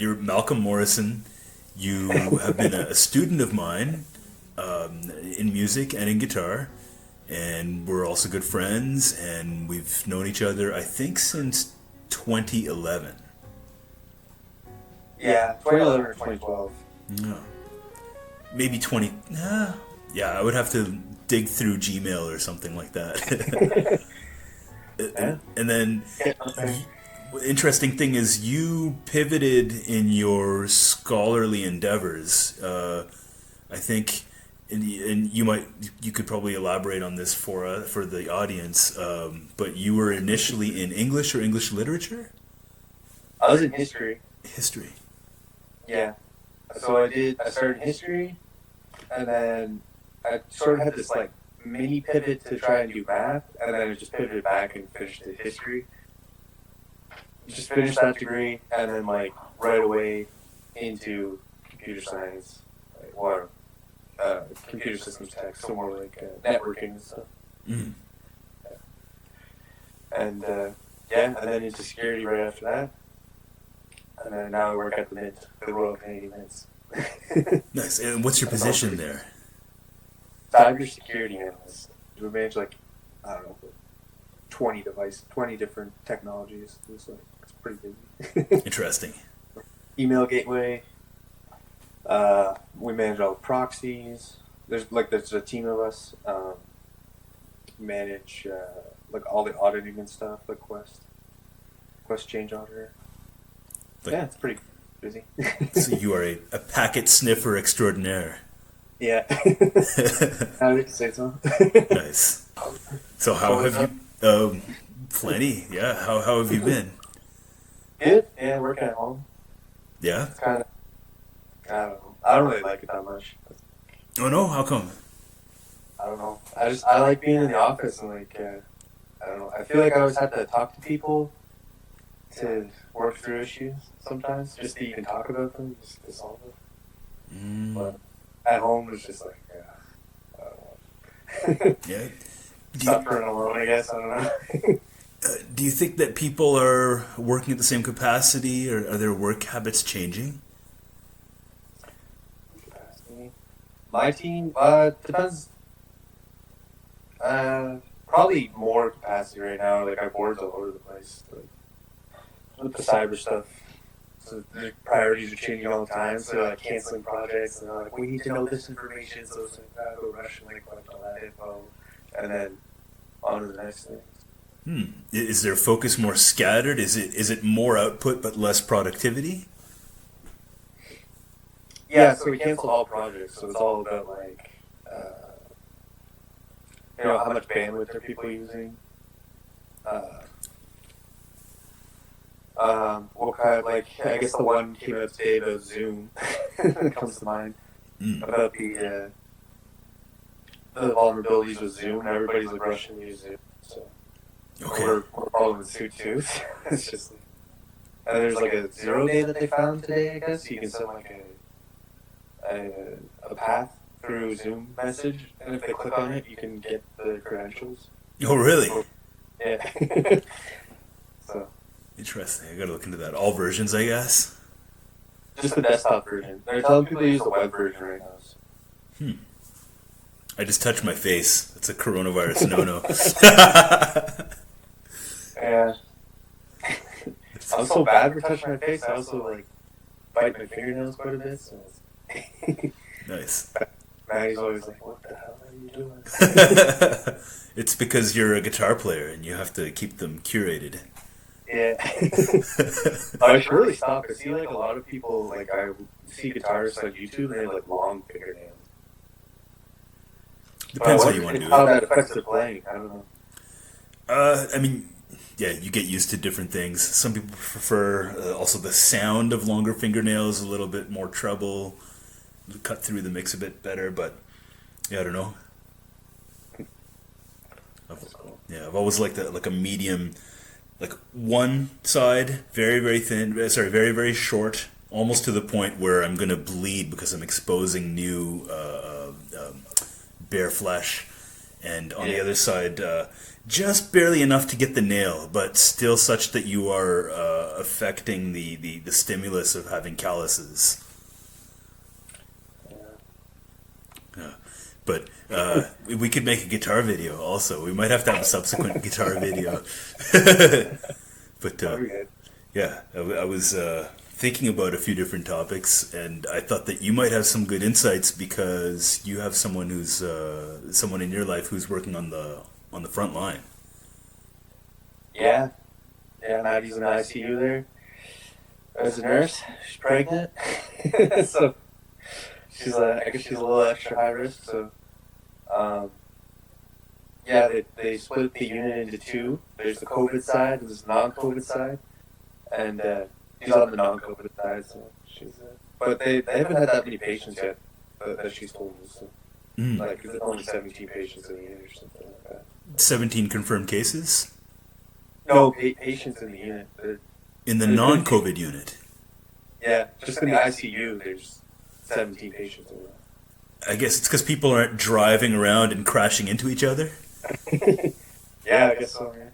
you're Malcolm Morrison. You have been a student of mine in music and in guitar, and we're also good friends. And we've known each other, I think, since 2011. Yeah, 2011 or 2012. No, maybe 20. Yeah, I would have to dig through Gmail or something like that. Yeah. And then, interesting thing is, you pivoted in your scholarly endeavors. I think, and you could probably elaborate on this for the audience. But you were initially in English or English literature. I was in history. History. Yeah. So I started history, and then I sort of had this like mini pivot to try and do math, and then I just pivoted back and finished the history. Just finished that degree, and then like right away into computer science, like, or computer systems tech, so more like networking and stuff. Mm. And and then into security right after that. And then now I work at the Mint, the Royal Canadian Mints. Nice. And what's your position there? Cyber Security Analyst. We manage like, I don't know, 20 different technologies. It's pretty busy. Interesting. Email gateway. We manage all the proxies. There's a team of us. Manage like all the auditing and stuff, like Quest change auditor. Yeah, it's pretty busy. So you are a packet sniffer extraordinaire. Yeah. I would say so. Nice. So how have you... plenty, yeah. How have you been? Good. Yeah, working at home. Yeah? It's kind of... I don't know. I don't really like it that much. Oh no? How come? I don't know. I like being in the office and like... I don't know. I feel like I always have to talk to people to work through issues sometimes, just to even talk about them, just to solve it. But at home, it's just like, I don't know. Yeah. Suffering alone, I guess. I don't know. Do you think that people are working at the same capacity, or are their work habits changing? Capacity. My team, depends. Probably more capacity right now. Like, our board's all over the place. Like, with the cyber stuff, so the priorities are changing all the time. So like canceling projects, and they're like, we need to know this information, so it's like go rush and like collect all that info, and then on to the next thing. Is their focus more scattered? Is it more output but less productivity? Yeah, so we canceled all projects, so it's all about like, how much bandwidth are people using. What kind of, like, I guess the one came out today about Zoom that comes to mind, about the vulnerabilities with Zoom, and everybody's like rushing to use Zoom, so Okay. we're following suit too. It's just like, and there's like a 0 day that they found today, I guess. You can send like a path through Zoom message, and if they click on it, you can get the credentials. Oh, really? Yeah. So. Interesting. I gotta look into that. All versions, I guess. Just the desktop version. They're telling people to use the web version right now. I just touched my face. It's a coronavirus no-no. Yeah. I'm so bad for touching my face. I also like bite my fingernails quite a bit. So. Nice. Maddie's always like, "What the hell are you doing?" It's because you're a guitar player and you have to keep them curated. Yeah. I should really stop. I see like a lot of people, like I see guitarists on YouTube, and they have like long fingernails. Depends how you want to do How it. that affects their playing, I don't know. I mean, yeah, you get used to different things. Some people prefer also the sound of longer fingernails, a little bit more treble, cut through the mix a bit better, but yeah, I don't know. I've always liked that, like a medium, like one side, very, very thin, very, very short, almost to the point where I'm going to bleed because I'm exposing new bare flesh. And on the other side, just barely enough to get the nail, but still such that you are affecting the stimulus of having calluses. Yeah. But we could make a guitar video also. We might have to have a subsequent guitar video. But yeah, I was thinking about a few different topics, and I thought that you might have some good insights because you have someone who's someone in your life who's working on the front line. Yeah, Maddie's in the ICU there as a nurse. She's pregnant, so she's I guess she's a little extra high risk. So, yeah, they split the unit into two. There's the COVID side and there's the non-COVID side, and she's on the non-COVID side. So she's, but they haven't had that many patients yet that she's told us. So. Like, there's only 17 patients in the unit or something like that. 17 confirmed cases? No, patients in the unit. In the non-COVID unit? Yeah, just in the ICU, there's 17 patients in there. I guess it's because people aren't driving around and crashing into each other? Yeah, I guess so, man.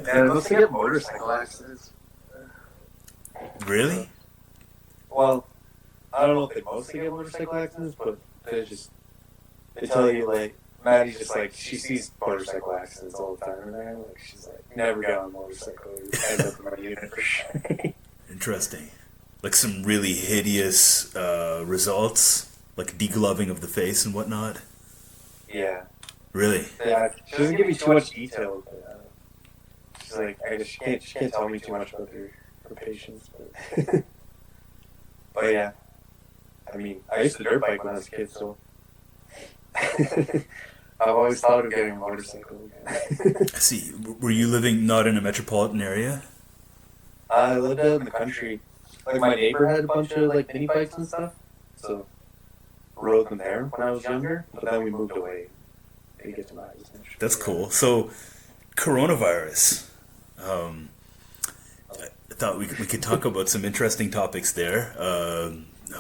Yeah, mostly get motorcycle accidents. Really? Well, I don't know if they mostly get motorcycle accidents, but they tell you, like, Maddie's just like, she sees motorcycle accidents all the time, man. Like, she's like, never got on a motorcycle. You end up in my unit for sure. Interesting. Like some really hideous results, like degloving of the face and whatnot. Yeah. Really? Yeah. She doesn't give me too much detail. But, she's like, I guess she can't tell me too much about her patients. But, but yeah. I mean, I used to dirt bike when I was a kid, so. I've always thought of getting a motorcycle. I see. Were you living not in a metropolitan area? I lived out in the country. Like, my neighbor had a bunch of, like, mini bikes and stuff, so rode them there when I was younger, but then we moved away to get to my house. That's cool. So, coronavirus. I thought we could talk about some interesting topics there.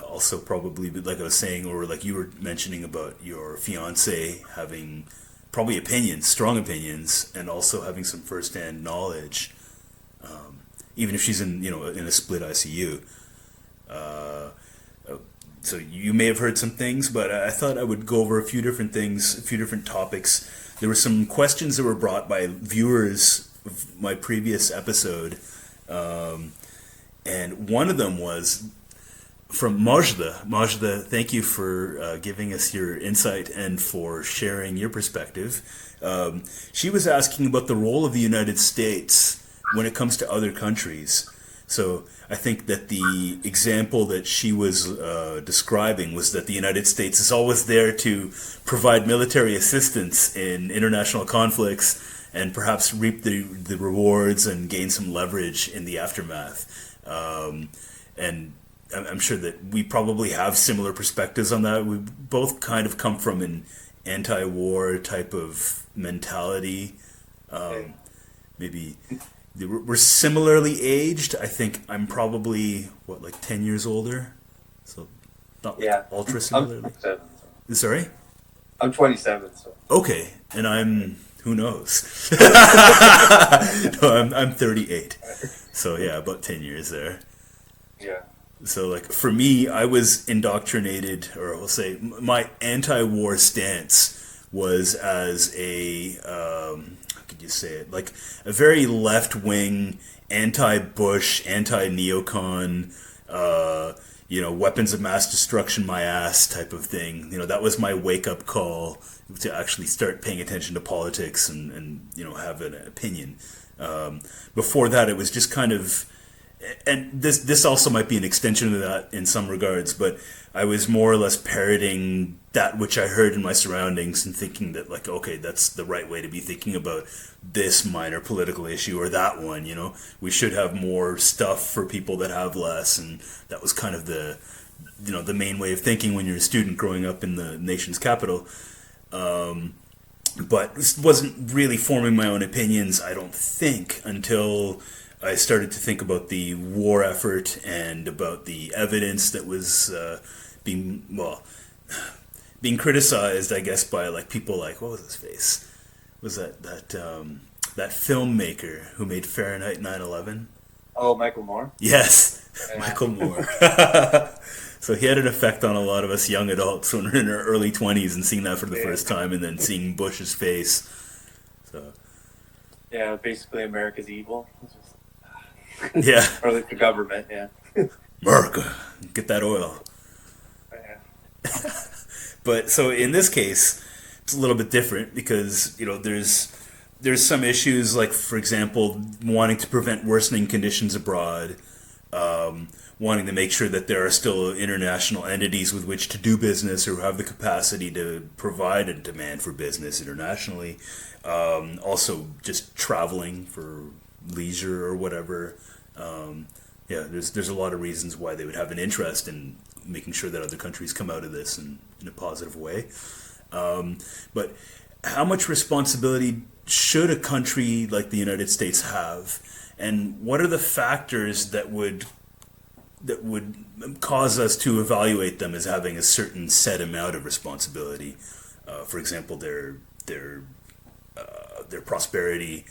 Also, probably, like I was saying, or like you were mentioning about your fiance having probably opinions, strong opinions, and also having some first-hand knowledge, even if she's in a split ICU. So you may have heard some things, but I thought I would go over a few different things, a few different topics. There were some questions that were brought by viewers of my previous episode, and one of them was from Majda. Majda, thank you for giving us your insight and for sharing your perspective. She was asking about the role of the United States when it comes to other countries. So I think that the example that she was describing was that the United States is always there to provide military assistance in international conflicts and perhaps reap the rewards and gain some leverage in the aftermath. And I'm sure that we probably have similar perspectives on that. We both kind of come from an anti-war type of mentality. Maybe we're similarly aged. I think I'm probably, like 10 years older? So not ultra similarly. I'm 27. Sorry? I'm 27. So. Okay, and I'm, who knows? No, I'm 38. So yeah, about 10 years there. Yeah. So, like, for me, I was indoctrinated, or we'll say, my anti-war stance was as a, how could you say it, like, a very left-wing, anti-Bush, anti-neocon, weapons of mass destruction my ass type of thing. That was my wake-up call to actually start paying attention to politics and have an opinion. Before that, it was just kind of... And this also might be an extension of that in some regards, but I was more or less parroting that which I heard in my surroundings and thinking that, like, okay, that's the right way to be thinking about this minor political issue or that one, We should have more stuff for people that have less, and that was kind of the main way of thinking when you're a student growing up in the nation's capital. But this wasn't really forming my own opinions, I don't think, until I started to think about the war effort and about the evidence that was being criticized, I guess, by like people like, what was his face? was that filmmaker who made Fahrenheit 9/11? Oh, Michael Moore? Yes, Yeah. Michael Moore. So he had an effect on a lot of us young adults when we're in our early 20s and seeing that for the first time, and then seeing Bush's face. So Yeah, basically America's evil. yeah, Or like the government, yeah. America, get that oil. Yeah. But so in this case, it's a little bit different because there's some issues like, for example, wanting to prevent worsening conditions abroad, wanting to make sure that there are still international entities with which to do business or have the capacity to provide a demand for business internationally. Also, just traveling for leisure or whatever. Yeah, there's a lot of reasons why they would have an interest in making sure that other countries come out of this in a positive way. But how much responsibility should a country like the United States have, and what are the factors that would cause us to evaluate them as having a certain set amount of responsibility? For example, their prosperity,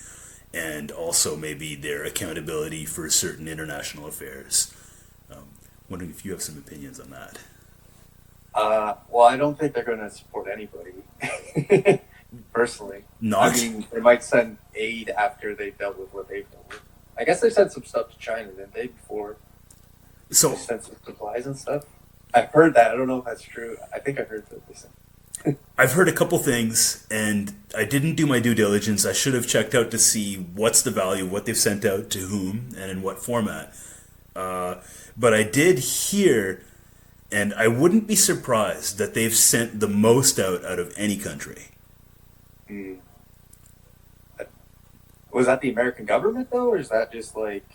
and also maybe their accountability for certain international affairs. Wondering if you have some opinions on that. Well, I don't think they're going to support anybody, personally. Not? I mean, they might send aid after they've dealt with what they've dealt with. I guess they sent some stuff to China, didn't they, before So they sent some supplies and stuff? I've heard that. I don't know if that's true. I think I heard that they sent. I've heard a couple things, and I didn't do my due diligence. I should have checked out to see what's the value, what they've sent out to whom, and in what format. But I did hear, and I wouldn't be surprised that they've sent the most out of any country. Mm. Was that the American government, though, or is that just like,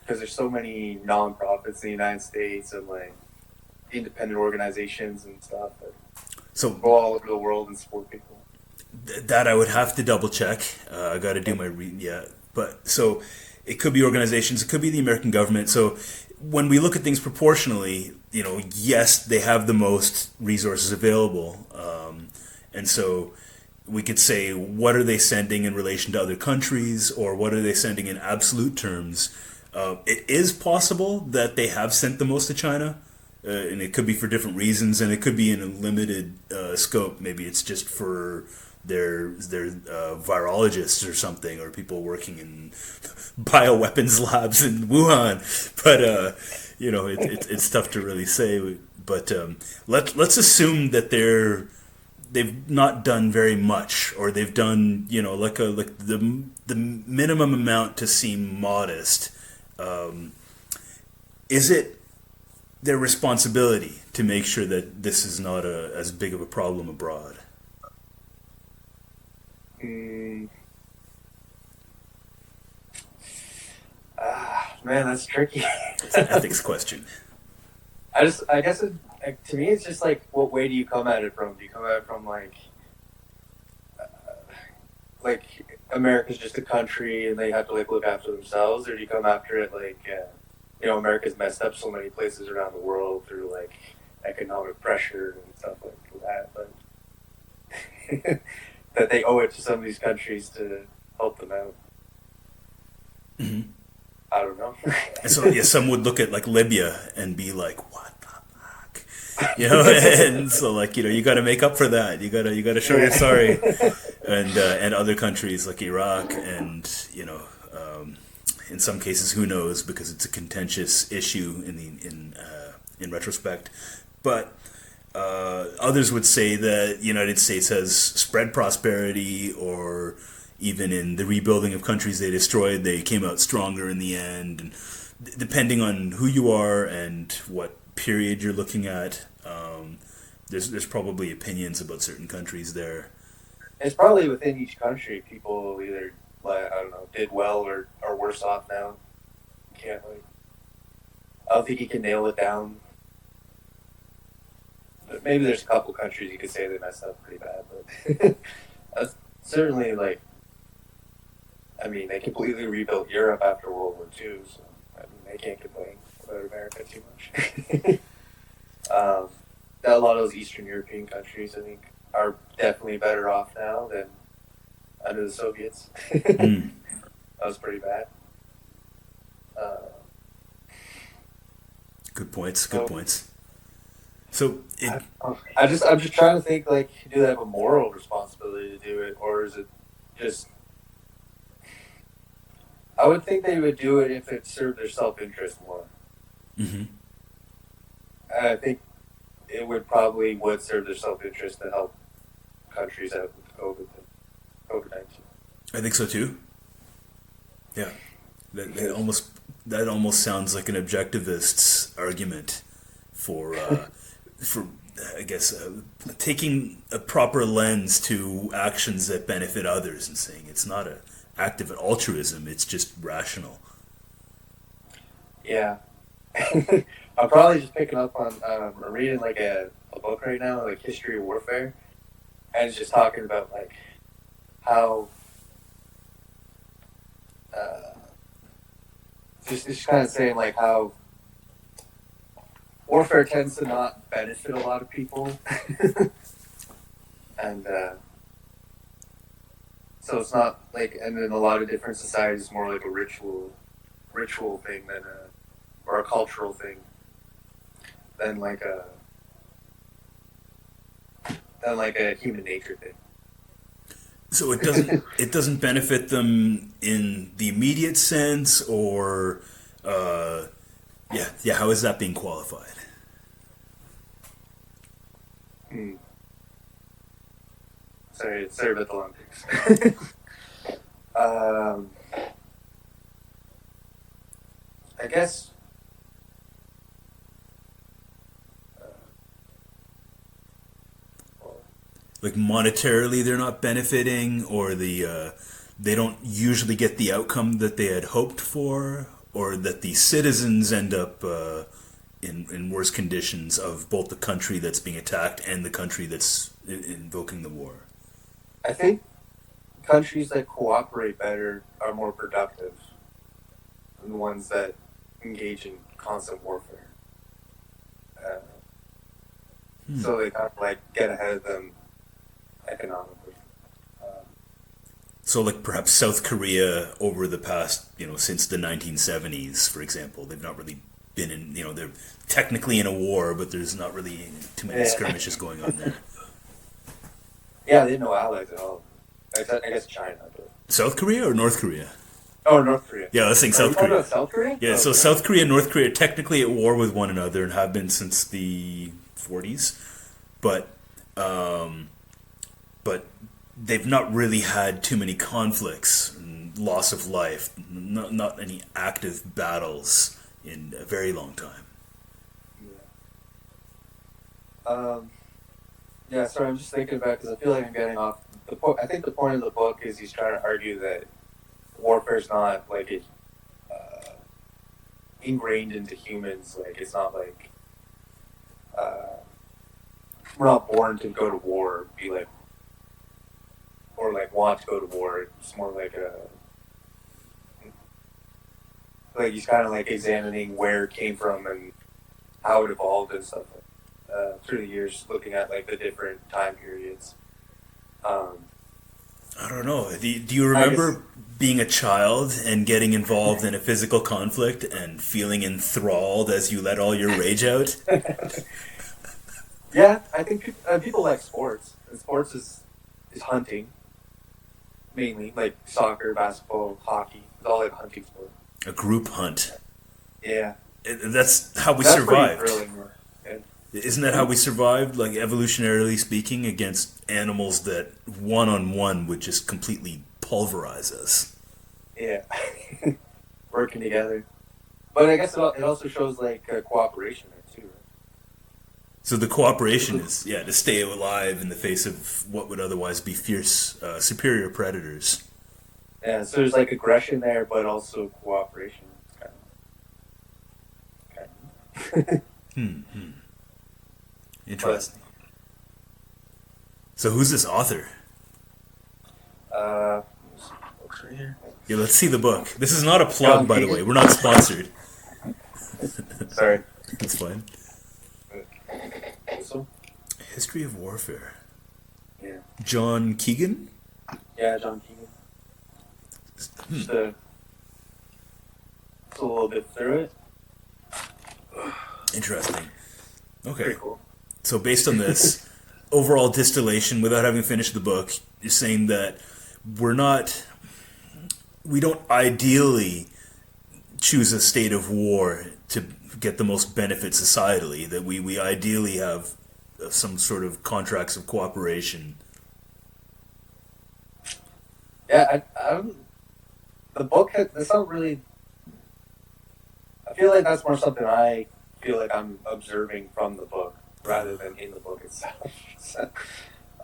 because there's so many non-profits in the United States and like independent organizations and stuff that So go all over the world and support people? that I would have to double check. I got to do my but so it could be organizations, it could be the American government. So when we look at things proportionally, yes, they have the most resources available, and so we could say, what are they sending in relation to other countries, or what are they sending in absolute terms? It is possible that they have sent the most to China. And it could be for different reasons, and it could be in a limited scope. Maybe it's just for their virologists or something, or people working in bioweapons labs in Wuhan. But it's tough to really say. But let's assume that they've not done very much, or they've done like the minimum amount to seem modest. Is it their responsibility to make sure that this is not as big of a problem abroad? Man, that's tricky. It's an ethics question. I guess to me, it's just like, what way do you come at it from? Do you come at it from like America's just a country and they have to like look after themselves, or do you come after it like, America's messed up so many places around the world through like economic pressure and stuff like that, but that they owe it to some of these countries to help them out. Mm-hmm. I don't know. And so some would look at like Libya and be like, "What the fuck?" And so like you got to make up for that. You got to show you're sorry. And other countries like Iraq and in some cases, who knows, because it's a contentious issue in retrospect. But others would say that the United States has spread prosperity, or even in the rebuilding of countries they destroyed, they came out stronger in the end. And depending on who you are and what period you're looking at, there's probably opinions about certain countries there. It's probably within each country, people either, I don't know, did well or are worse off now. I don't think you can nail it down. But maybe there's a couple countries you could say they messed up pretty bad, but certainly, they completely rebuilt Europe after World War II, so they can't complain about America too much. A lot of those Eastern European countries, I think, are definitely better off now than under the Soviets. Mm. That was pretty bad. Good points. Good points. So I'm just trying to think, like, do they have a moral responsibility to do it, or is it just? I would think they would do it if it served their self-interest more. mm-hmm. And I think it would serve their self-interest to help countries out with COVID-19. I think so too. Yeah, that almost sounds like an objectivist's argument for I guess taking a proper lens to actions that benefit others and saying it's not an act of altruism; it's just rational. Yeah. I'm probably just picking up on I'm reading like a book right now, like History of Warfare, and it's just talking about like how just kind of saying like how warfare tends to not benefit a lot of people, and so it's not like, and in a lot of different societies, it's more like a ritual thing than or a cultural thing than like a human nature thing. So it doesn't benefit them in the immediate sense, or yeah. How is that being qualified? Sorry about the long takes. I guess. Like monetarily, they're not benefiting, or they don't usually get the outcome that they had hoped for, or that the citizens end up in worse conditions of both the country that's being attacked and the country that's invoking the war. I think countries that cooperate better are more productive than the ones that engage in constant warfare. So they kind of like get ahead of them economically. So, like perhaps South Korea over the past, since the 1970s, for example, they've not really been in, they're technically in a war, but there's not really too many skirmishes going on there. Yeah, they had no allies at all. I guess China. But... South Korea or North Korea? Oh, North Korea. Yeah, let's think South Korea. South Korea? Yeah, so South Korea and North Korea are technically at war with one another and have been since the 40s, but they've not really had too many conflicts and loss of life, not any active battles in a very long time. Yeah, sorry, I'm just thinking about it because I feel like I'm getting off. I think the point of the book is he's trying to argue that warfare is not like ingrained into humans. Like it's not like we're not born to go to war, or like want to go to war. It's more like he's kind of like examining where it came from and how it evolved and stuff through the years, looking at like the different time periods. I don't know. Do you remember being a child and getting involved in a physical conflict and feeling enthralled as you let all your rage out? Yeah, I think people like sports. And sports is hunting, mainly, like soccer, basketball, hockey. It's all like a hunting sport. A group hunt. Yeah. That's how we survived. Pretty thrilling. Yeah. Isn't that how we survived, like evolutionarily speaking, against animals that one-on-one would just completely pulverize us? Yeah. Working together. But I guess it also shows like cooperation there too, right? So the cooperation is, to stay alive in the face of what would otherwise be fierce, superior predators. Yeah, so there's like aggression there, but also cooperation. Interesting. So who's this author? Books right here. Yeah, let's see the book. This is not a plug, by the way. We're not sponsored. Sorry. That's fine. This one? History of Warfare. Yeah. John Keegan? Yeah, John Keegan. Just a little bit through it. Interesting. Okay. Pretty cool. So based on this overall distillation, without having finished the book, you're saying that we don't ideally choose a state of war to get the most benefit societally, that we ideally have some sort of contracts of cooperation. Yeah, I don't. The book. That's not really. I feel like that's more something I feel like I'm observing from the book rather than in the book itself. So,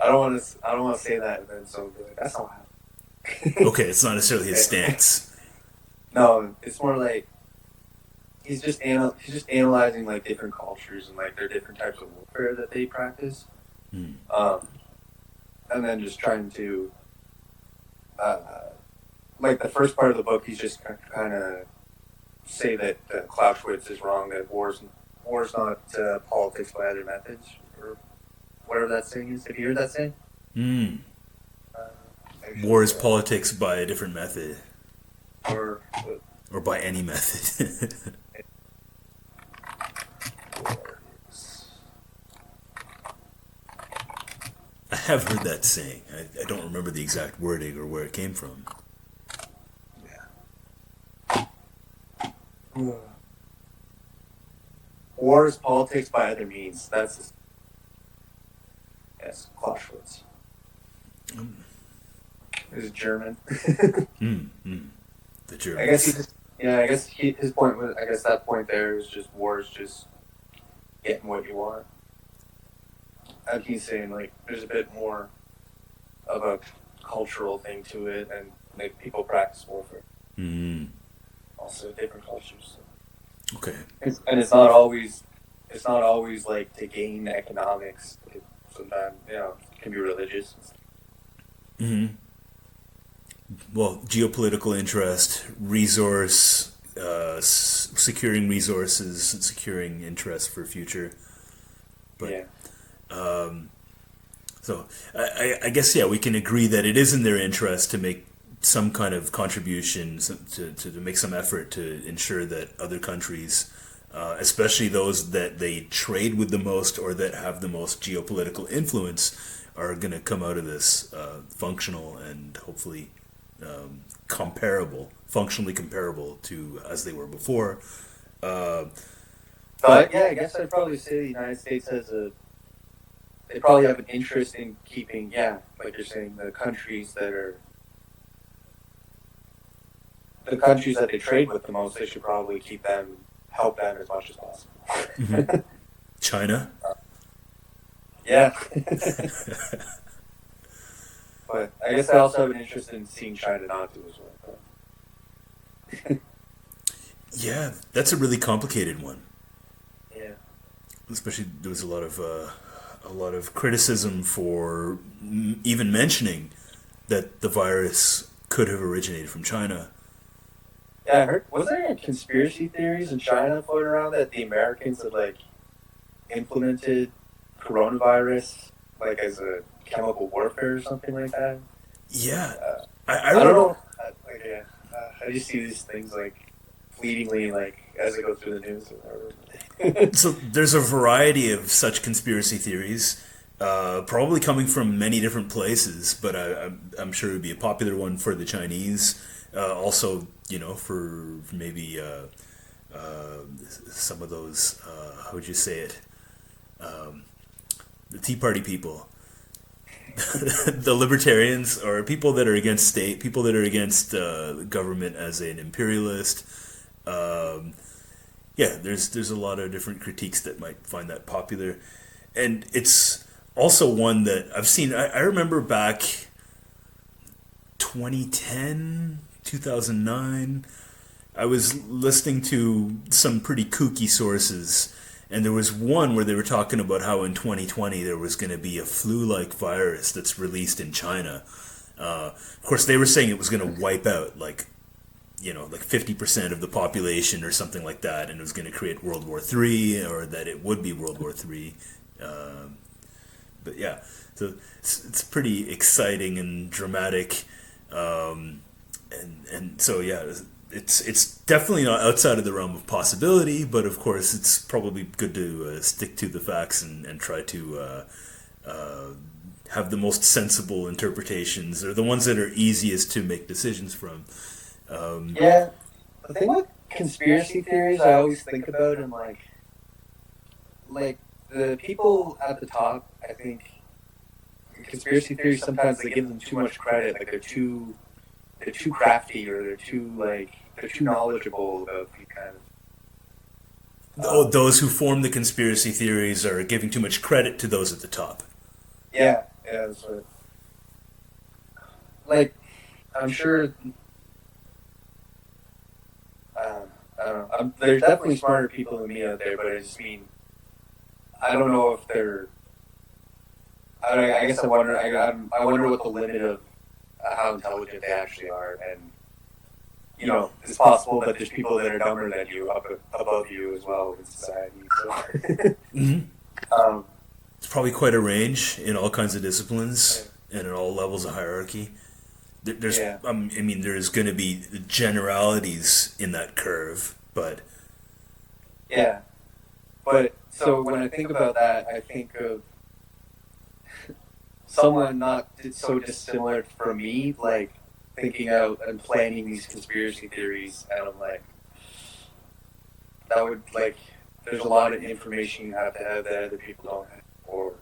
I don't want to. I don't want to say that and then someone be like, "That's not how." Okay, it's not necessarily his stance. No, it's more like he's just analyzing like different cultures and like their different types of warfare that they practice, Hmm. and then just trying to. Like the first part of the book, he's just kind of say that Clausewitz is wrong, that war's not politics by other methods, or whatever that saying is. Have you heard that saying? Hmm. War is politics by a different method. Or by any method. I have heard that saying. I don't remember the exact wording or where it came from. yeah. War is politics by other means. Yes, Clausewitz. Is German. The Germans. I guess his point was. I guess that point there is just war is just getting what you want. And he's saying like there's a bit more of a cultural thing to it, and like people practice warfare. Also, different cultures. So. Okay. And it's not always like to gain economics. Sometimes it can be religious. Mm-hmm. Well, geopolitical interest, resource, securing resources, and securing interest for future. But, yeah. So I guess we can agree that it is in their interest to make some kind of contributions, to make some effort to ensure that other countries, especially those that they trade with the most or that have the most geopolitical influence, are going to come out of this functional and hopefully functionally comparable to as they were before. But yeah, I guess I'd probably say the United States they probably have an interest in keeping, like you're saying, the countries that they trade with the most, they should probably help them as much as possible. Mm-hmm. China? Yeah. But I guess I also have an interest in seeing China not do as well. Yeah, that's a really complicated one. Yeah. Especially there was a lot of criticism for even mentioning that the virus could have originated from China. Yeah, I heard. Was there conspiracy theories in China floating around that the Americans had like implemented coronavirus like as a chemical warfare or something like that? Yeah, I don't know. I just see these things like fleetingly, like as I go through the news. So there's a variety of such conspiracy theories, probably coming from many different places, but I'm sure it would be a popular one for the Chinese. Also, for maybe some of those, how would you say it? The Tea Party people. The libertarians, or people that are against state, people that are against government as an imperialist. There's a lot of different critiques that might find that popular, and it's also one that I've seen. I remember back 2010, 2009, I was listening to some pretty kooky sources, and there was one where they were talking about how in 2020 there was going to be a flu-like virus that's released in China. Of course, they were saying it was going to wipe out like 50% of the population or something like that, and it was going to create World War III, or that it would be World War III. But yeah, so it's pretty exciting and dramatic, and so yeah, it's definitely not outside of the realm of possibility. But of course, it's probably good to stick to the facts and try to have the most sensible interpretations, or the ones that are easiest to make decisions from. Yeah, the thing with conspiracy theories, I always think about and like the people at the top. I think conspiracy theories sometimes they give them too much credit. Like they're too crafty, or they're too knowledgeable about the kind of. Those who form the conspiracy theories are giving too much credit to those at the top. Yeah, yeah, that's what. Like, I'm sure. I don't know. There's definitely smarter people than me out there, but I just mean, I don't know if they're. I guess I wonder. I wonder what the limit of how intelligent they actually are, and it's possible that there's people that are dumber than you above you as well in society. So, Mm-hmm. It's probably quite a range in all kinds of disciplines and at all levels of hierarchy. There's, yeah, I mean, there's going to be generalities in that curve, but yeah. But so when I think about that, I think of someone not so dissimilar from me, like thinking out and planning these conspiracy theories, and I'm like, that would there's a lot of information you have to have that other people don't have, or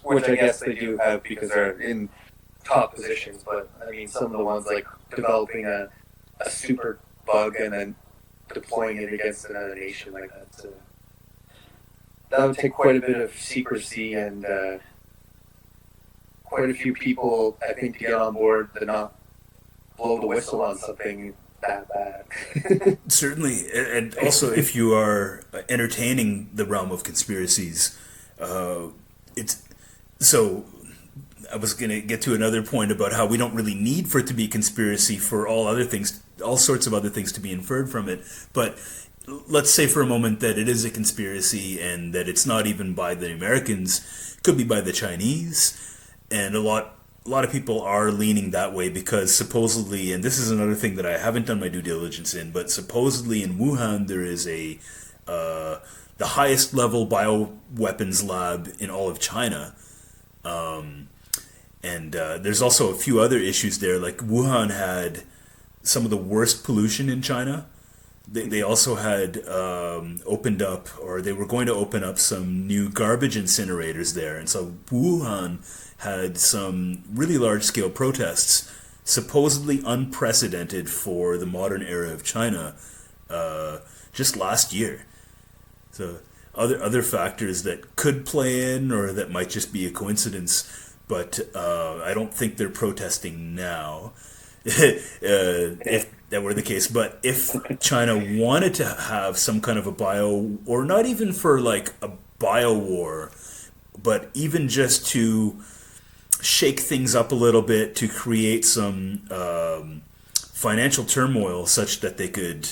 which I guess they do have because they're in top positions. But I mean, some of the ones like developing a super bug and then deploying it against another nation like that. So that would take quite a bit of secrecy and quite a few people, I think, to get on board to not blow the whistle on something that bad. certainly, and also if you are entertaining the realm of conspiracies, it's so. I was going to get to another point about how we don't really need for it to be conspiracy for all sorts of other things to be inferred from it. But let's say for a moment that it is a conspiracy and that it's not even by the Americans, it could be by the Chinese, and a lot of people are leaning that way because supposedly, and this is another thing that I haven't done my due diligence in, but supposedly in Wuhan there is the highest level bioweapons lab in all of China. And there's also a few other issues there. Like Wuhan had some of the worst pollution in China. They also had opened up, or they were going to open up some new garbage incinerators there. And so Wuhan had some really large-scale protests, supposedly unprecedented for the modern era of China, just last year. So other factors that could play in, or that might just be a coincidence, but I don't think they're protesting now. If that were the case, but if China wanted to have some kind of a or not even for like a bio war, but even just to shake things up a little bit, to create some financial turmoil such that they could,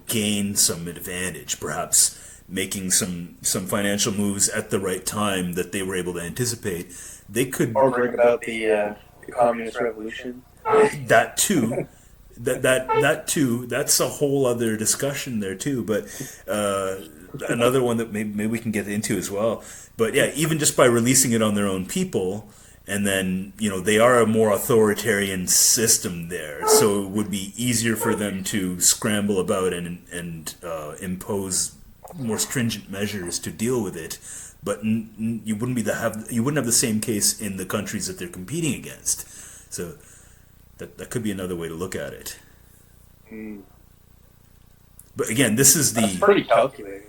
gain some advantage, perhaps making some financial moves at the right time that they were able to anticipate, they could, or bring about the communist revolution. That too. That too. That's a whole other discussion there too. But another one that maybe we can get into as well. But yeah, even just by releasing it on their own people, and then they are a more authoritarian system there, so it would be easier for them to scramble about and impose more stringent measures to deal with it. But you wouldn't have the same case in the countries that they're competing against. So. That could be another way to look at it. Mm. But again, this is That's pretty calculating.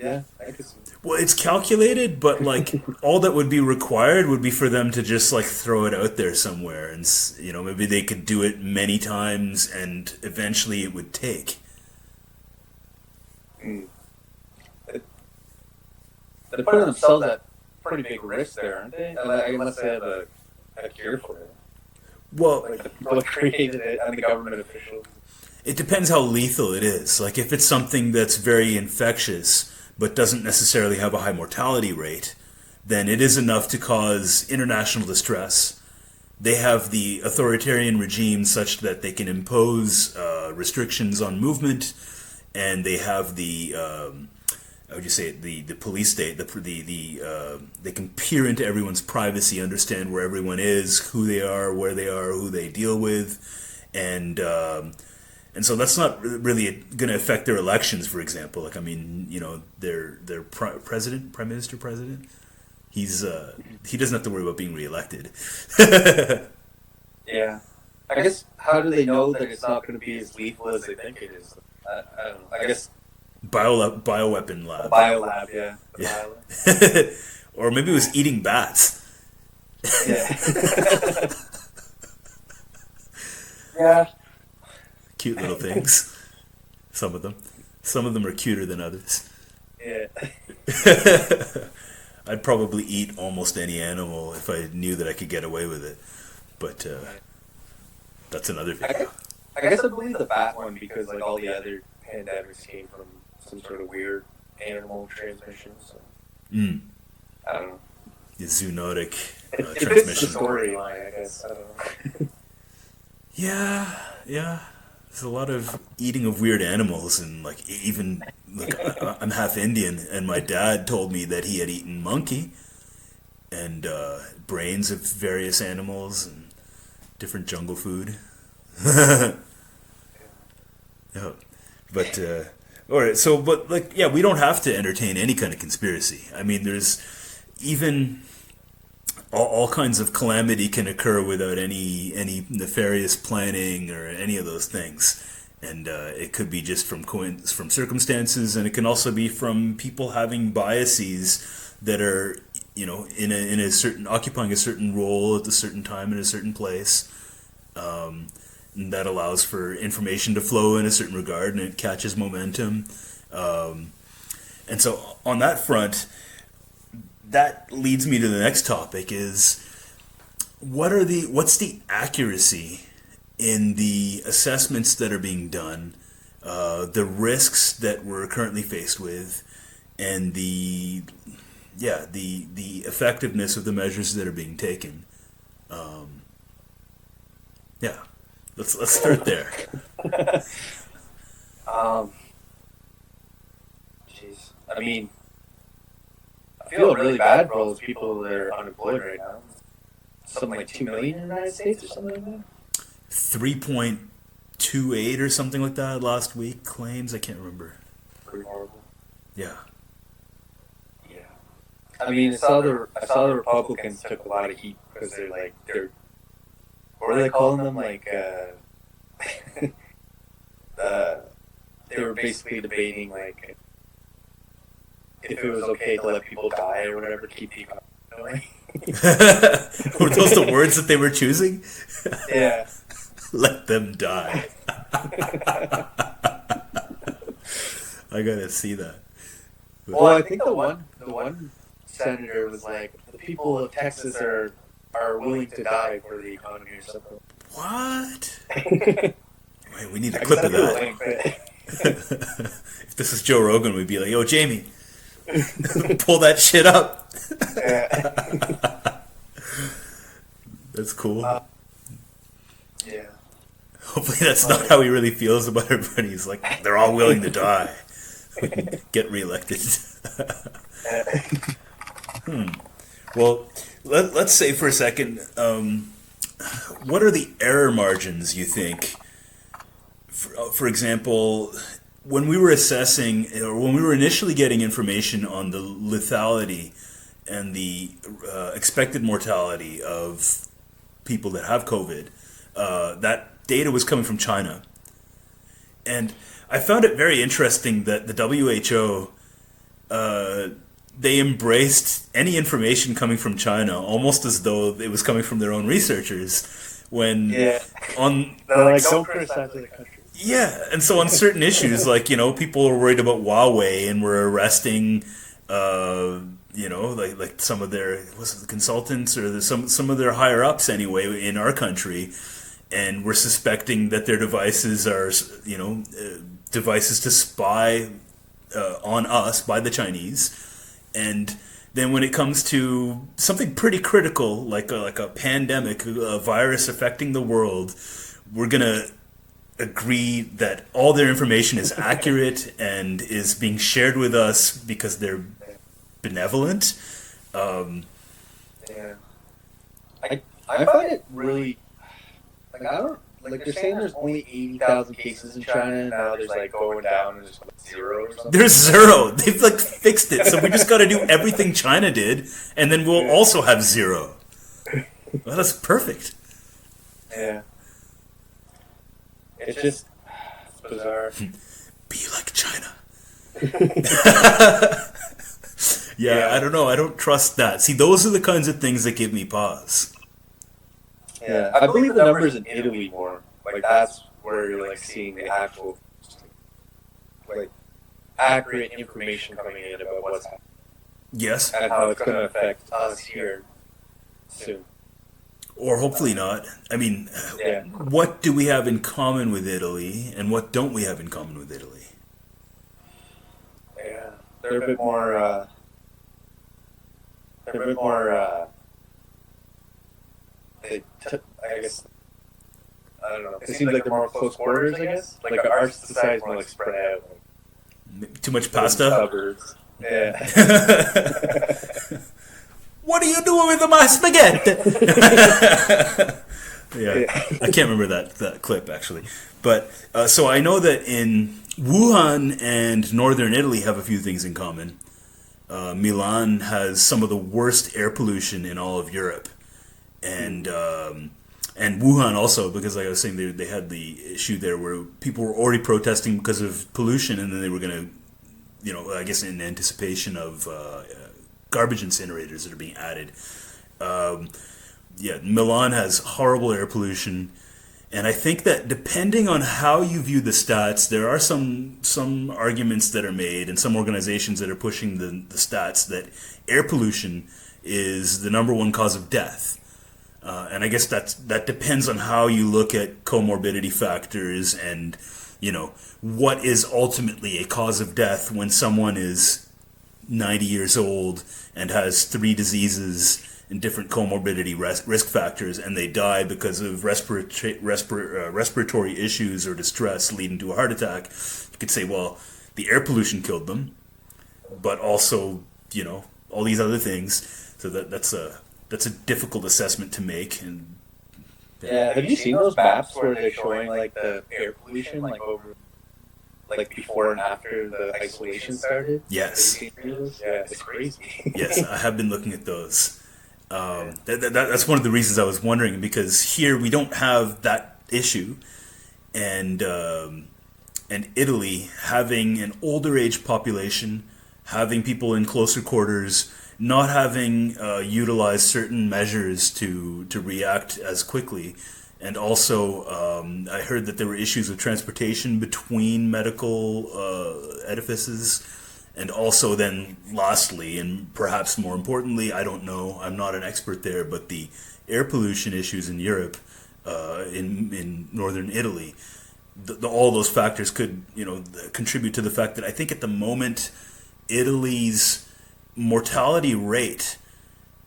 Yeah, I could see. Well, it's calculated, but like all that would be required would be for them to just like throw it out there somewhere, and maybe they could do it many times, and eventually it would take. Mm. They're putting themselves at pretty big risk there, aren't they? Unless they have a cure for it. Well, like the people that created it and the government officials. It depends how lethal it is. Like if it's something that's very infectious, but doesn't necessarily have a high mortality rate, then it is enough to cause international distress. They have the authoritarian regime such that they can impose restrictions on movement, and they have the how would you say it, the police state, they can peer into everyone's privacy, understand where everyone is, who they are, where they are, who they deal with, and so that's not really going to affect their elections, for example. Like, I mean, you know, their prime minister, he doesn't have to worry about being reelected. Yeah. I guess, how do they know that it's not going to be as lethal as they think it is? I don't know. I guess Bioweapon lab. biolab, yeah. Yeah. Biolab. Or maybe it was eating bats. Yeah. Yeah. Cute little things. Some of them. Some of them are cuter than others. Yeah. I'd probably eat almost any animal if I knew that I could get away with it. But that's another video. I guess I believe the bat one because like all the other pandemics came from some sort of weird animal transmission. So I don't know. The zoonotic It fits the transmission. storyline, I guess. I don't know. Yeah. There's a lot of eating of weird animals, and like even like I'm half Indian, and my dad told me that he had eaten monkey and brains of various animals and different jungle food. Yeah. But all right, so but like yeah, we don't have to entertain any kind of conspiracy. I mean, there's even all kinds of calamity can occur without any nefarious planning or any of those things, and it could be just from circumstances, and it can also be from people having biases that are, you know, in a certain occupying a certain role at a certain time in a certain place. And that allows for information to flow in a certain regard, and it catches momentum. And so on that front, that leads me to the next topic: is what's the accuracy in the assessments that are being done, the risks that we're currently faced with, and the effectiveness of the measures that are being taken. Let's start there. Jeez. I mean, I feel really bad for all those people that are unemployed right now. Something like 2 million in the United States or something like that? 3.28 or something like that last week claims. I can't remember. Pretty horrible. Yeah. Yeah. I mean, I saw the Republicans took a lot of heat because they're what are they calling them? Like, they were basically debating, like, if it was okay to let people die or whatever, keep the economy going. Were those the words that they were choosing? Yeah. Let them die. I gotta see that. Well, I think the one senator was like, the people of Texas are willing to die for the economy or something. What? Wait, we need a clip of that. If this is Joe Rogan, we'd be like, yo, Jamie, pull that shit up. That's cool. Yeah. Hopefully that's not how he really feels about everybody. He's like, they're all willing to die. We can get reelected. Well, let's say for a second, what are the error margins, you think? For example, when we were assessing, or when we were initially getting information on the lethality and the expected mortality of people that have COVID, that data was coming from China. And I found it very interesting that the WHO, they embraced any information coming from China almost as though it was coming from their own researchers. When They're like, don't criticize the country. Yeah, and so on certain issues, like, you know, people are worried about Huawei and were arresting, you know, like some of their consultants or some of their higher ups anyway in our country, and we're suspecting that their devices are, you know, devices to spy on us by the Chinese, and then when it comes to something pretty critical like a pandemic, a virus affecting the world, we're gonna agree that all their information is accurate and is being shared with us because they're benevolent. Yeah. I find it really, like, I don't, like, they're saying there's only 80,000 cases in China, and now there's, like, going down and there's like 0 or something. There's 0. They've like fixed it, so we just got to do everything China did, and then we'll also have 0. Well, that's perfect. Yeah. It's just, it's bizarre. Be like China. Yeah, I don't know. I don't trust that. See, those are the kinds of things that give me pause. Yeah, I believe the numbers in Italy more. Like, that's where you're, like, seeing the actual, like, accurate information coming in about what's happening. Yes. And how it's going to affect us here soon. Or hopefully not. I mean, what do we have in common with Italy, and what don't we have in common with Italy? Yeah, they're a bit more, I guess, I don't know. It seems like they're more close quarters, I guess. Like, our society is more, like, spread out. Like, too much pasta? Suburbs. Yeah. What are you doing with my spaghetti? I can't remember that clip, actually. But, so I know that in Wuhan and northern Italy have a few things in common. Milan has some of the worst air pollution in all of Europe. And Wuhan also, because like I was saying, they had the issue there where people were already protesting because of pollution, and then they were going to, I guess in anticipation of garbage incinerators that are being added. Milan has horrible air pollution, and I think that depending on how you view the stats, there are some arguments that are made, and some organizations that are pushing the stats that air pollution is the number one cause of death. And I guess that depends on how you look at comorbidity factors and, what is ultimately a cause of death when someone is 90 years old and has 3 diseases and different comorbidity risk factors, and they die because of respiratory issues or distress leading to a heart attack. You could say, well, the air pollution killed them, but also, all these other things. So that's a difficult assessment to make. And have you seen those maps where they're showing like the air pollution like over, like before and after the isolation started? Yes. Yeah, it's crazy. Yes, I have been looking at those. That's one of the reasons I was wondering, because here we don't have that issue, and Italy, having an older age population, having people in closer quarters, not having utilized certain measures to react as quickly, and also I heard that there were issues of transportation between medical edifices, and also then lastly, and perhaps more importantly, I don't know, I'm not an expert there, but the air pollution issues in Europe, in northern Italy, all those factors could contribute to the fact that I think at the moment Italy's mortality rate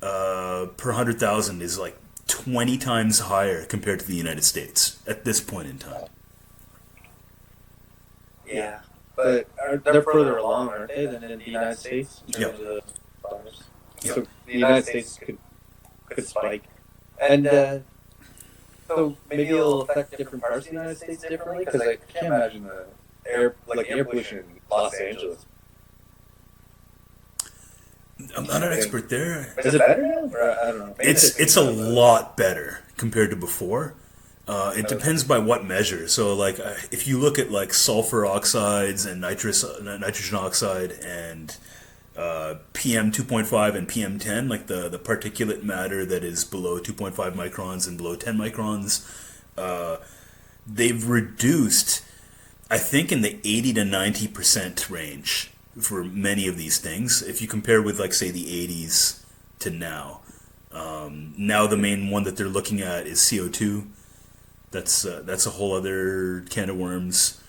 per 100,000 is like 20 times higher compared to the United States at this point in time. Yeah, but they're further along, aren't they, than in the United States in terms of virus? So the United States could spike, and so maybe it'll affect different parts of the United States differently, because I can't imagine the air pollution in Los Angeles. I'm not an expert there. Is it better now? Or, I don't know. Maybe it's a lot better compared to before. It depends by what measure. So, like, if you look at like sulfur oxides and nitrogen oxide and PM 2.5 and PM 10, like the particulate matter that is below 2.5 microns and below 10 microns, they've reduced, I think, in the 80 to 90% range for many of these things. If you compare with, like, say, the 80s to now. Now the main one that they're looking at is CO2. That's a whole other can of worms.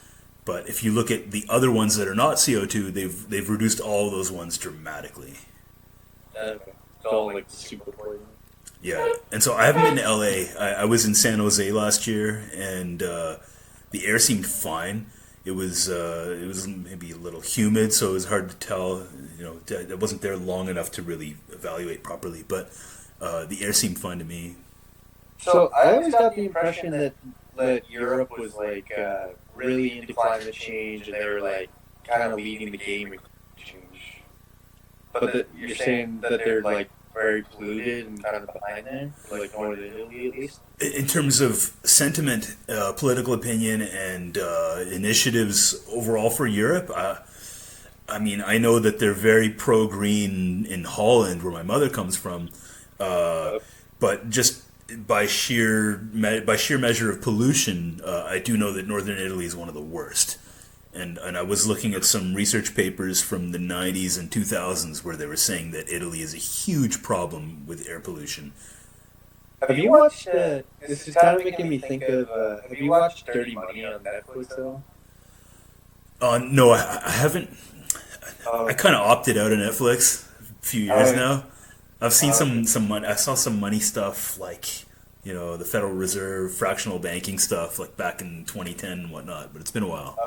But if you look at the other ones that are not CO2, they've reduced all of those ones dramatically. Okay. It's all like super poison. Yeah, and so I haven't been to LA. I was in San Jose last year, and the air seemed fine. It was maybe a little humid, so it was hard to tell. I wasn't there long enough to really evaluate properly, but the air seemed fine to me. So I always got the impression that Europe was like really into climate change, and they were like kind of leading the game in climate change. But you're saying that they're like very polluted and kind of behind there, like Northern Italy at least. In terms of sentiment, political opinion, and initiatives overall for Europe, I mean, I know that they're very pro-green in Holland, where my mother comes from, but just by sheer measure of pollution, I do know that Northern Italy is one of the worst. And I was looking at some research papers from the 90s and 2000s where they were saying that Italy is a huge problem with air pollution. Have you watched? This is kind of making me think of. Have you watched Dirty Money on Netflix though? No, I haven't. I kind of opted out of Netflix a few years now. I've seen some money. I saw some money stuff like the Federal Reserve fractional banking stuff like back in 2010 and whatnot. But it's been a while.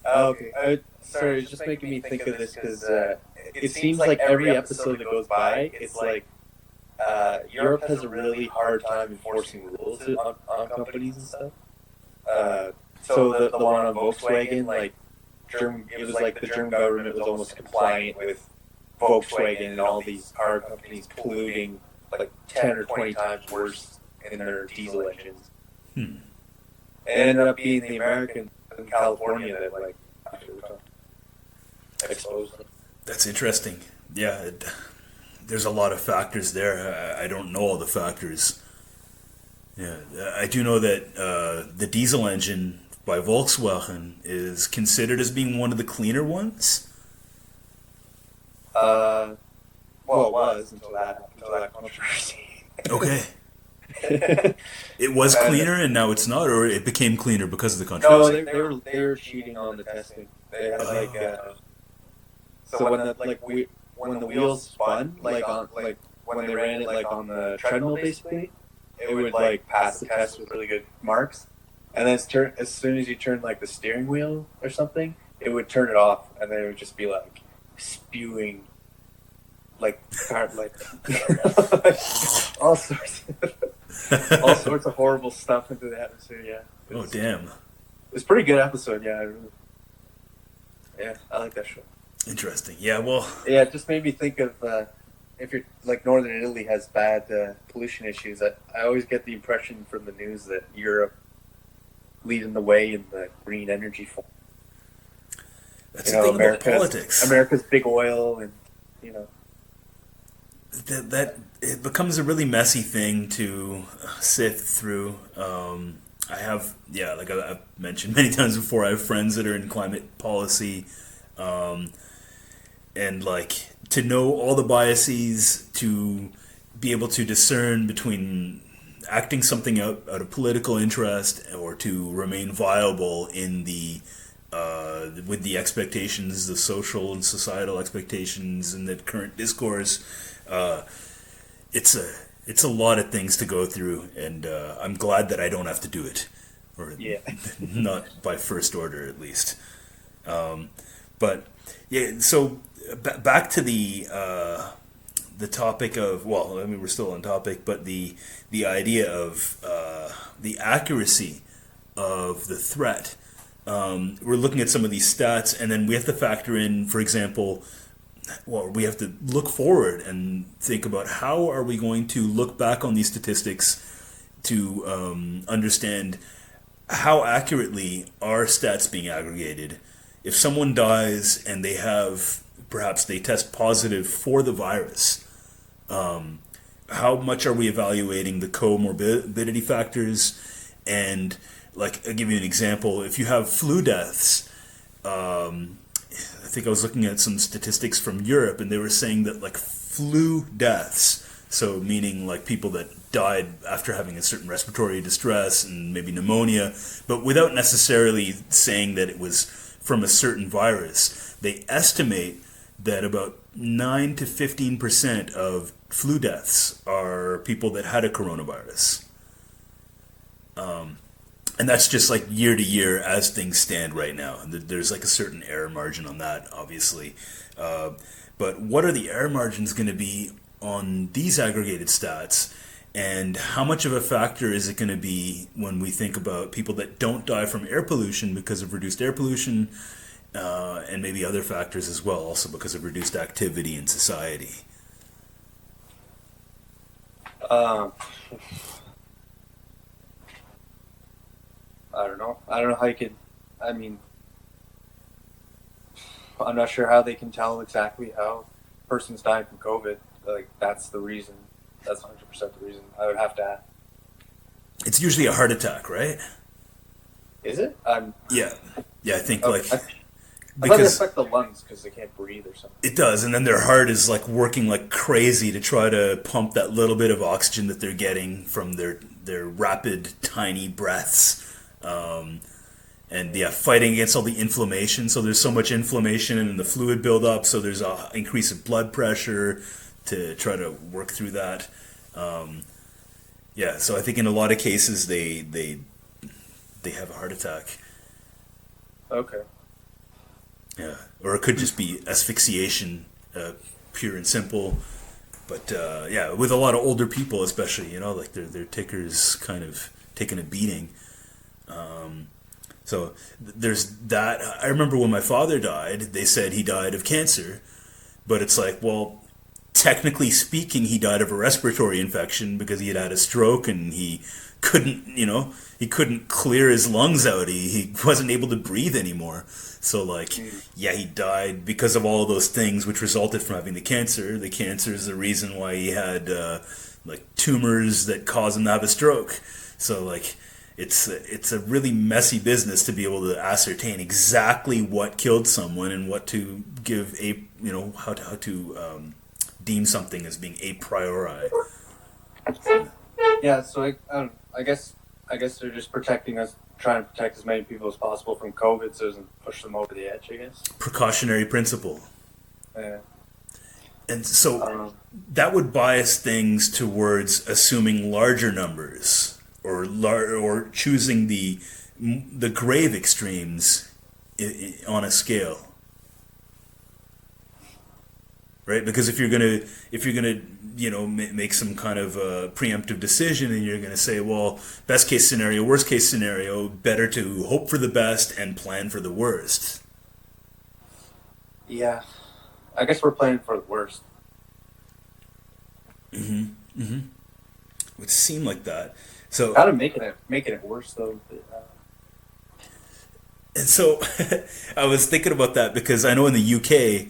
Okay. Sorry, it's just making me think of this because it seems like every episode that goes by, it's like Europe has a really hard time enforcing rules on companies and stuff. So the one on Volkswagen, like it was like the German government was almost compliant with Volkswagen and all these car companies polluting like 10 or 20 times worse in their diesel engines. It ended up being the Americans in California that like exposed them. That's interesting. Yeah, there's a lot of factors there. I don't know all the factors. Yeah, I do know that the diesel engine by Volkswagen is considered as being one of the cleaner ones. Well, it was until that controversy. Okay. It was cleaner and now it's not, or it became cleaner because of the controversy? No, they were cheating on the testing. They had so when the wheels spun, when they ran it on the treadmill, basically, it would pass the test with really good marks. And then as soon as you turn the steering wheel or something, it would turn it off, and then it would just be spewing all sorts of horrible stuff into the atmosphere. Yeah. Oh damn! It was a pretty good episode. Yeah, I like that show. Interesting. Yeah, well. Yeah, it just made me think of if you're Northern Italy has bad pollution issues. I always get the impression from the news that Europe leading the way in the green energy form. That's the thing about politics. America's big oil, and that it becomes a really messy thing to sift through. I have, like I've mentioned many times before, I have friends that are in climate policy, and to know all the biases, to be able to discern between acting something out of political interest or to remain viable in the with the expectations, the social and societal expectations in the current discourse. It's a lot of things to go through, and I'm glad that I don't have to do it, or not by first order at least. But yeah, so back to the topic of, well, I mean, we're still on topic, but the idea of the accuracy of the threat. We're looking at some of these stats, and then we have to factor in, for example, we have to look forward and think about how are we going to look back on these statistics to understand how accurately are stats being aggregated. If someone dies and perhaps they test positive for the virus, how much are we evaluating the comorbidity factors? And I'll give you an example. If you have flu deaths, I think I was looking at some statistics from Europe, and they were saying that flu deaths So meaning like people that died after having a certain respiratory distress and maybe pneumonia, but without necessarily saying that it was from a certain virus. They estimate that about 9 to 15% of flu deaths are people that had a coronavirus. And that's just like year to year as things stand right now. There's like a certain error margin on that, obviously. But what are the error margins going to be on these aggregated stats? And how much of a factor is it going to be when we think about people that don't die from air pollution because of reduced air pollution, and maybe other factors as well, also because of reduced activity in society? I don't know. I don't know how you can. I mean, I'm not sure how they can tell exactly how a person's dying from COVID. Like, that's the reason. That's 100% the reason. I would have to ask. It's usually a heart attack, right? Is it? Yeah, I think okay. like I thought it because affect the lungs because they can't breathe or something. it does, and then their heart is like working like crazy to try to pump that little bit of oxygen that they're getting from their rapid, tiny breaths. And yeah, fighting against all the inflammation. So there's so much inflammation and the fluid buildup. So there's a increase of blood pressure to try to work through that. Yeah, so I think in a lot of cases they have a heart attack. Okay. Yeah, or it could just be asphyxiation, pure and simple. But yeah, with a lot of older people, especially, you know, like their tickers kind of taking a beating. So there's that. I remember when my father died, they said he died of cancer, but it's like, well, technically speaking, he died of a respiratory infection because he had had a stroke and he couldn't clear his lungs out. He wasn't able to breathe anymore. So like, yeah, he died because of all of those things which resulted from having the cancer. The cancer is the reason why he had like tumors that caused him to have a stroke. So like, it's a really messy business to be able to ascertain exactly what killed someone and what to give how to deem something as being a priori. Yeah, so I guess they're just protecting us, trying to protect as many people as possible from COVID, so it doesn't push them over the edge, I guess. Precautionary principle. Yeah. And so that would bias things towards assuming larger numbers. Or choosing the grave extremes on a scale, right? Because if you're gonna make some kind of preemptive decision, and you're gonna say, well, best case scenario, worst case scenario, better to hope for the best and plan for the worst. Yeah, I guess we're planning for the worst. It would seem like that. So kind of making it worse though. And so I was thinking about that because I know in the UK,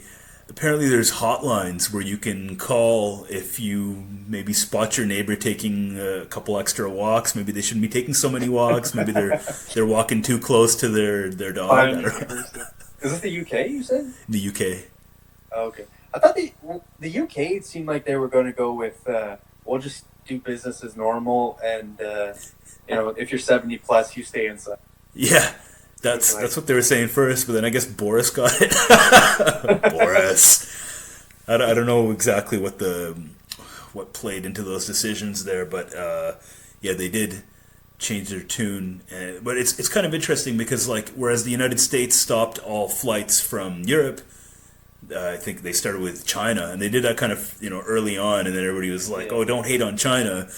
apparently there's hotlines where you can call if you maybe spot your neighbor taking a couple extra walks. Maybe they shouldn't be taking so many walks. Maybe they're walking too close to their dog. Is it the UK you said? The UK. Oh, okay. I thought the UK, it seemed like they were going to go with we'll just do business as normal, and if you're 70 plus, you stay inside. Yeah, that's what they were saying first, but then I guess Boris got it. Boris. I don't know exactly what played into those decisions there, but yeah, they did change their tune. But it's kind of interesting because like whereas the United States stopped all flights from Europe, I think they started with China, and they did that kind of early on, and then everybody was like, "Oh, don't hate on China."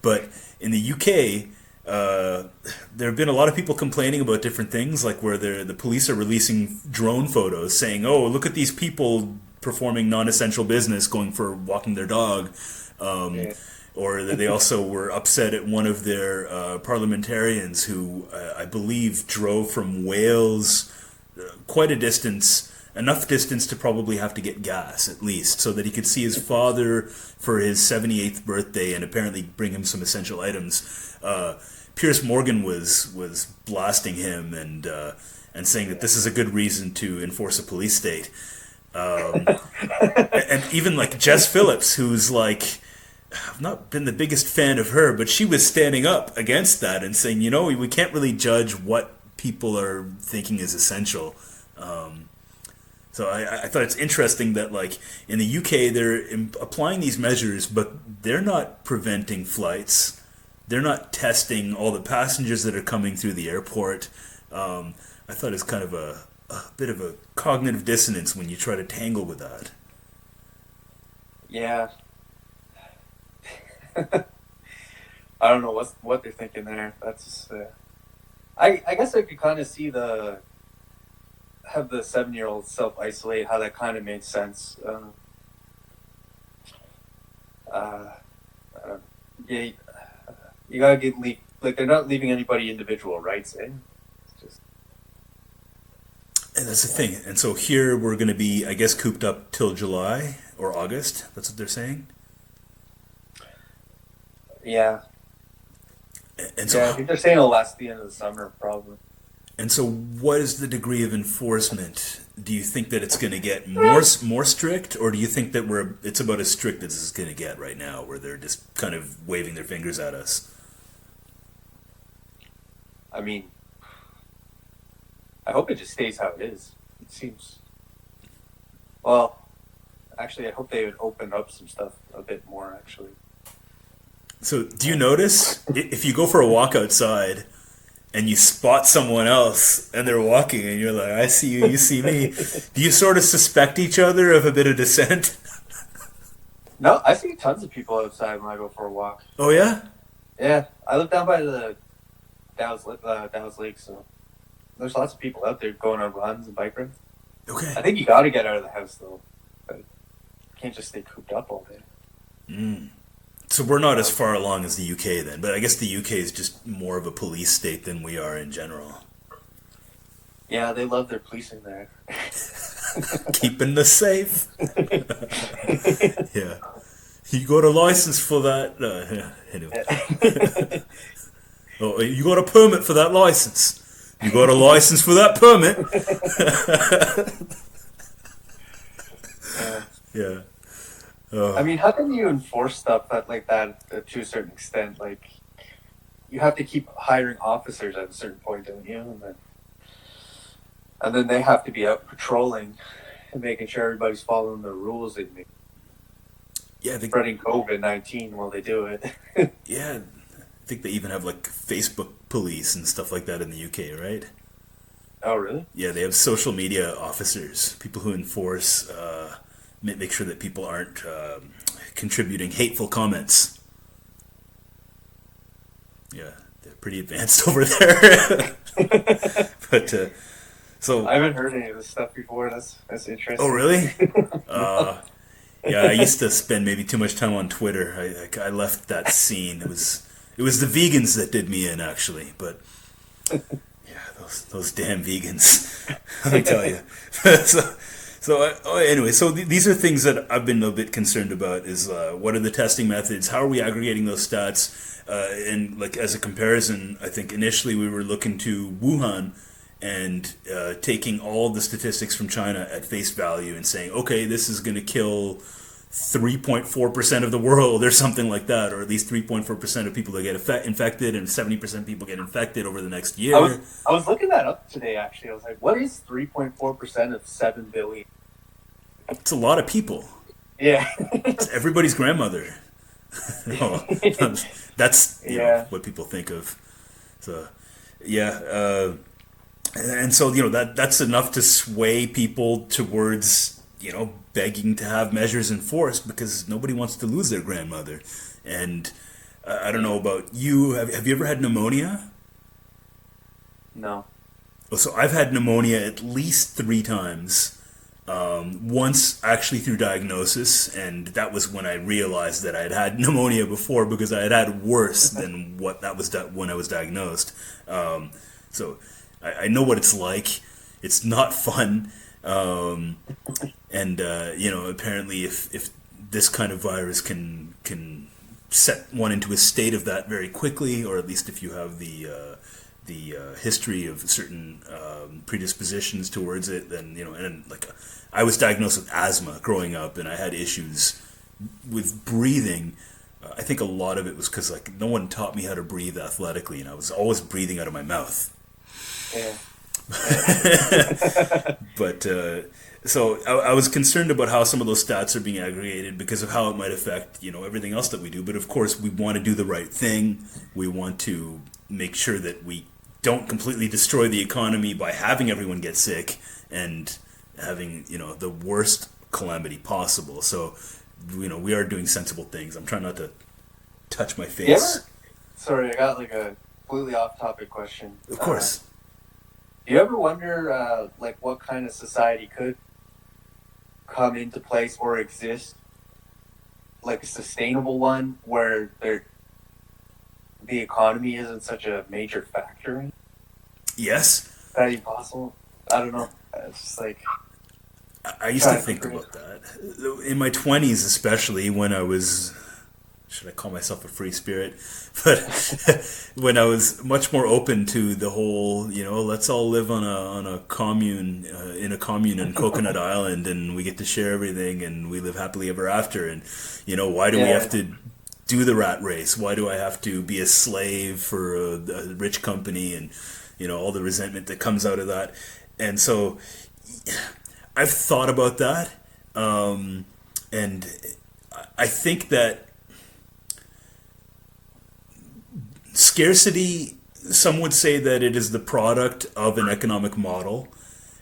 But in the UK, there have been a lot of people complaining about different things, like where the police are releasing drone photos saying, "Oh, look at these people performing non-essential business, going for walking their dog," or they also were upset at one of their parliamentarians who I believe drove from Wales quite a distance. Enough distance to probably have to get gas, at least, so that he could see his father for his 78th birthday and apparently bring him some essential items. Piers Morgan was blasting him and saying that this is a good reason to enforce a police state. And even like Jess Phillips, who's like, I've not been the biggest fan of her, but she was standing up against that and saying, we can't really judge what people are thinking is essential. So I thought it's interesting that, like, in the UK, they're applying these measures, but they're not preventing flights. They're not testing all the passengers that are coming through the airport. I thought it's kind of a bit of a cognitive dissonance when you try to tangle with that. Yeah. I don't know what they're thinking there. That's just, I guess I could kind of see have the 7-year-old self-isolate, how that kind of made sense. Yeah, you gotta like, they're not leaving anybody individual rights, eh? It's just... And that's the thing. And so here we're going to be, I guess, cooped up till July or August. That's what they're saying. Yeah. And so, I think they're saying it'll last the end of the summer, probably. And so, what is the degree of enforcement? Do you think that it's going to get more strict, or do you think that it's about as strict as it's going to get right now, where they're just kind of waving their fingers at us? I mean, I hope it just stays how it is. It seems... Well, actually, I hope they would open up some stuff a bit more, actually. So, do you notice, if you go for a walk outside and you spot someone else and they're walking and you're like, I see you, you see me, do you sort of suspect each other of a bit of dissent? No, I see tons of people outside when I go for a walk. Oh, yeah? Yeah, I live down by the Dow's Lake, so there's lots of people out there going on runs and bike rides. Okay. I think you got to get out of the house, though. But you can't just stay cooped up all day. Mm. So we're not as far along as the UK then, but I guess the UK is just more of a police state than we are in general. Yeah, they love their policing there. Keeping the safe. Yeah. You got a license for that? Anyway. Oh, you got a permit for that license. You got a license for that permit. Yeah. I mean, how can you enforce stuff like that to a certain extent? Like, you have to keep hiring officers at a certain point, don't you? And then they have to be out patrolling and making sure everybody's following the rules. Yeah, spreading COVID-19 while they do it. Yeah, I think they even have like Facebook police and stuff like that in the UK, right? Oh, really? Yeah, they have social media officers, people who enforce, make sure that people aren't contributing hateful comments. Yeah, they're pretty advanced over there. But so I haven't heard any of this stuff before. That's interesting. Oh, really? Yeah, I used to spend maybe too much time on Twitter. I left that scene. It was the vegans that did me in, actually. But yeah, those damn vegans. Let me tell you. Anyway, so these are things that I've been a bit concerned about. Is what are the testing methods? How are we aggregating those stats? And like as a comparison, I think initially we were looking to Wuhan and taking all the statistics from China at face value and saying, okay, this is going to kill 3.4% of the world or something like that, or at least 3.4% of people that get infected and 70% of people get infected over the next year. I was looking that up today, actually. I was like, what is 3.4% of 7 billion? It's a lot of people. Yeah. It's everybody's grandmother. No, that's what people think of. So, yeah. And so, that's enough to sway people towards, begging to have measures enforced because nobody wants to lose their grandmother. And I don't know about you. Have you ever had pneumonia? No. Oh, so I've had pneumonia at least 3 times. Once actually through diagnosis, and that was when I realized that I had had pneumonia before because I had had worse than what that was when I was diagnosed. So I know what it's like. It's not fun. And apparently if this kind of virus can set one into a state of that very quickly, or at least if you have the history of certain predispositions towards it, then I was diagnosed with asthma growing up, and I had issues with breathing I think a lot of it was because like no one taught me how to breathe athletically, and I was always breathing out of my mouth. Yeah. But so I was concerned about how some of those stats are being aggregated because of how it might affect everything else that we do. But of course, we want to do the right thing. We want to make sure that we don't completely destroy the economy by having everyone get sick and having the worst calamity possible. So we are doing sensible things. I'm trying not to touch my face. Sorry, I got like a completely off-topic question. Of course. Do you ever wonder like what kind of society could come into place or exist, like a sustainable one where the economy isn't such a major factor in it? Yes. Is that even possible? I don't know. It's just like I used to think about that in my 20s, especially when I was. Should I call myself a free spirit? But when I was much more open to the whole, let's all live on a commune, in a commune in Coconut Island, and we get to share everything, and we live happily ever after. And why do we have to do the rat race? Why do I have to be a slave for a rich company, and all the resentment that comes out of that? And so I've thought about that, and I think that scarcity, some would say that it is the product of an economic model,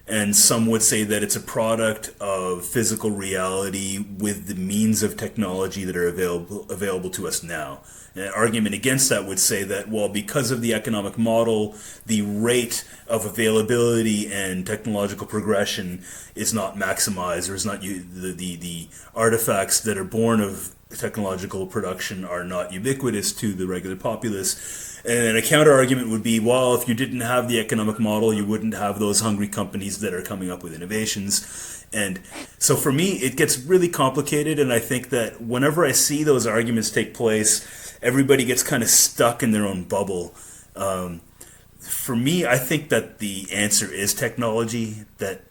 and some would say that it's a product of physical reality with the means of technology that are available to us now. An argument against that would say that, well, because of the economic model, the rate of availability and technological progression is not maximized, or is not the artifacts that are born of technological production are not ubiquitous to the regular populace. And a counter argument would be, well, if you didn't have the economic model, you wouldn't have those hungry companies that are coming up with innovations. And so for me, it gets really complicated, and I think that whenever I see those arguments take place, everybody gets kind of stuck in their own bubble. For me, I think that the answer is technology, that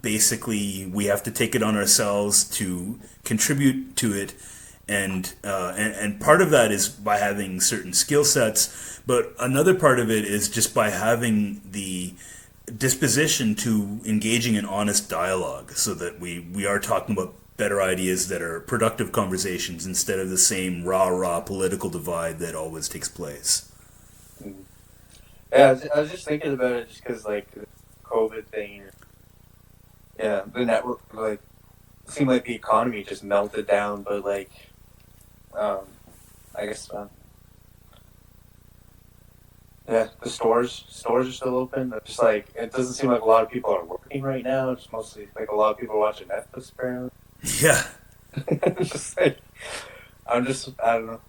basically we have to take it on ourselves to contribute to it. And part of that is by having certain skill sets, but another part of it is just by having the disposition to engaging in honest dialogue, so that we are talking about better ideas that are productive conversations instead of the same rah-rah political divide that always takes place. Yeah, I was just thinking about it just because, like, the COVID thing, the network, like, seemed like the economy just melted down, but, like, I guess, the stores are still open. It's just like, it doesn't seem like a lot of people are working right now. It's mostly like a lot of people are watching Netflix, apparently. Yeah. It's just like, I don't know.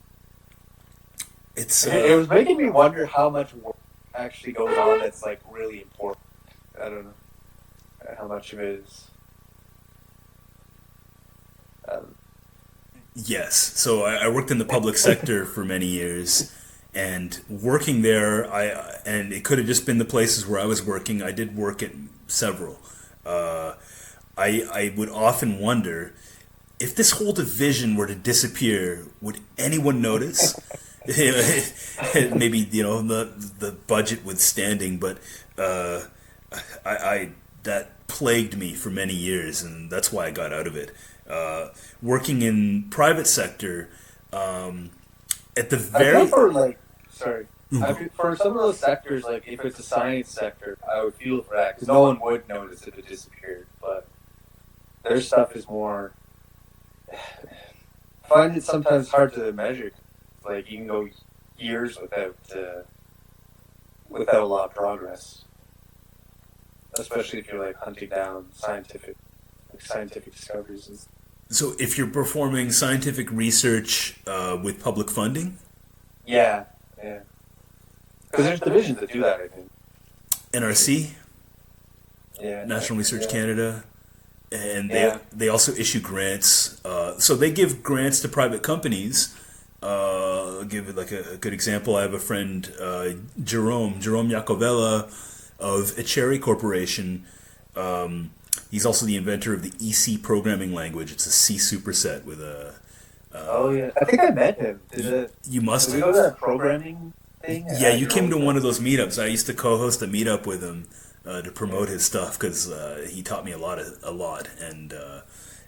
It was making me wonder how much work actually goes on that's like really important. I don't know how much of it is. Yes. So I worked in the public sector for many years, and working there, and it could have just been the places where I was working. I did work at several. I would often wonder if this whole division were to disappear, would anyone notice? Maybe the budget withstanding, but I that plagued me for many years, and that's why I got out of it. Working in private sector, at the very I feel for some of those sectors, like if it's a science sector, I would feel for that because no one would notice if it disappeared. But their stuff is more. I find it sometimes hard to measure. Like you can go years without a lot of progress, especially if you're like hunting down scientific discoveries. So if you're performing scientific research with public funding? Yeah. Because there's divisions that do that, I think. NRC? Yeah. National Research Canada. And they also issue grants. So they give grants to private companies. I'll give it like a good example. I have a friend, Jerome Iacovella of Cherry Corporation. He's also the inventor of the EC programming language. It's a C superset with a Oh yeah, I think I met him. You must Did we go to have. that programming thing? Yeah, you came to one of those meetups. I used to co-host a meetup with him to promote his stuff because he taught me a lot, and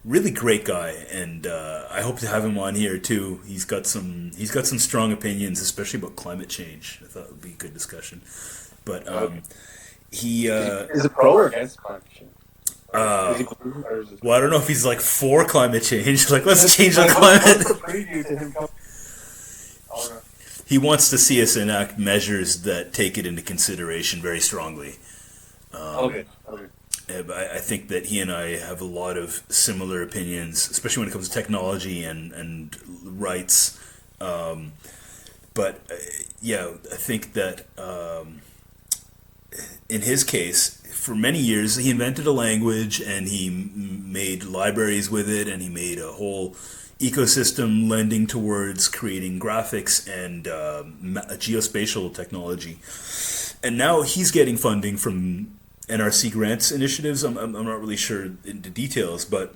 really great guy. And I hope to have him on here too. He's got some strong opinions, especially about climate change. I thought it would be a good discussion. But he is it pro or against climate change? well, I don't know if he's like for climate change. Like, let's change the climate. What's the preview to him coming? He wants to see us enact measures that take it into consideration very strongly. Okay. I think that he and I have a lot of similar opinions, especially when it comes to technology and rights. But yeah, I think that in his case, for many years, he invented a language and he made libraries with it, and he made a whole ecosystem lending towards creating graphics and geospatial technology. And now he's getting funding from NRC grants initiatives. I'm not really sure into details, but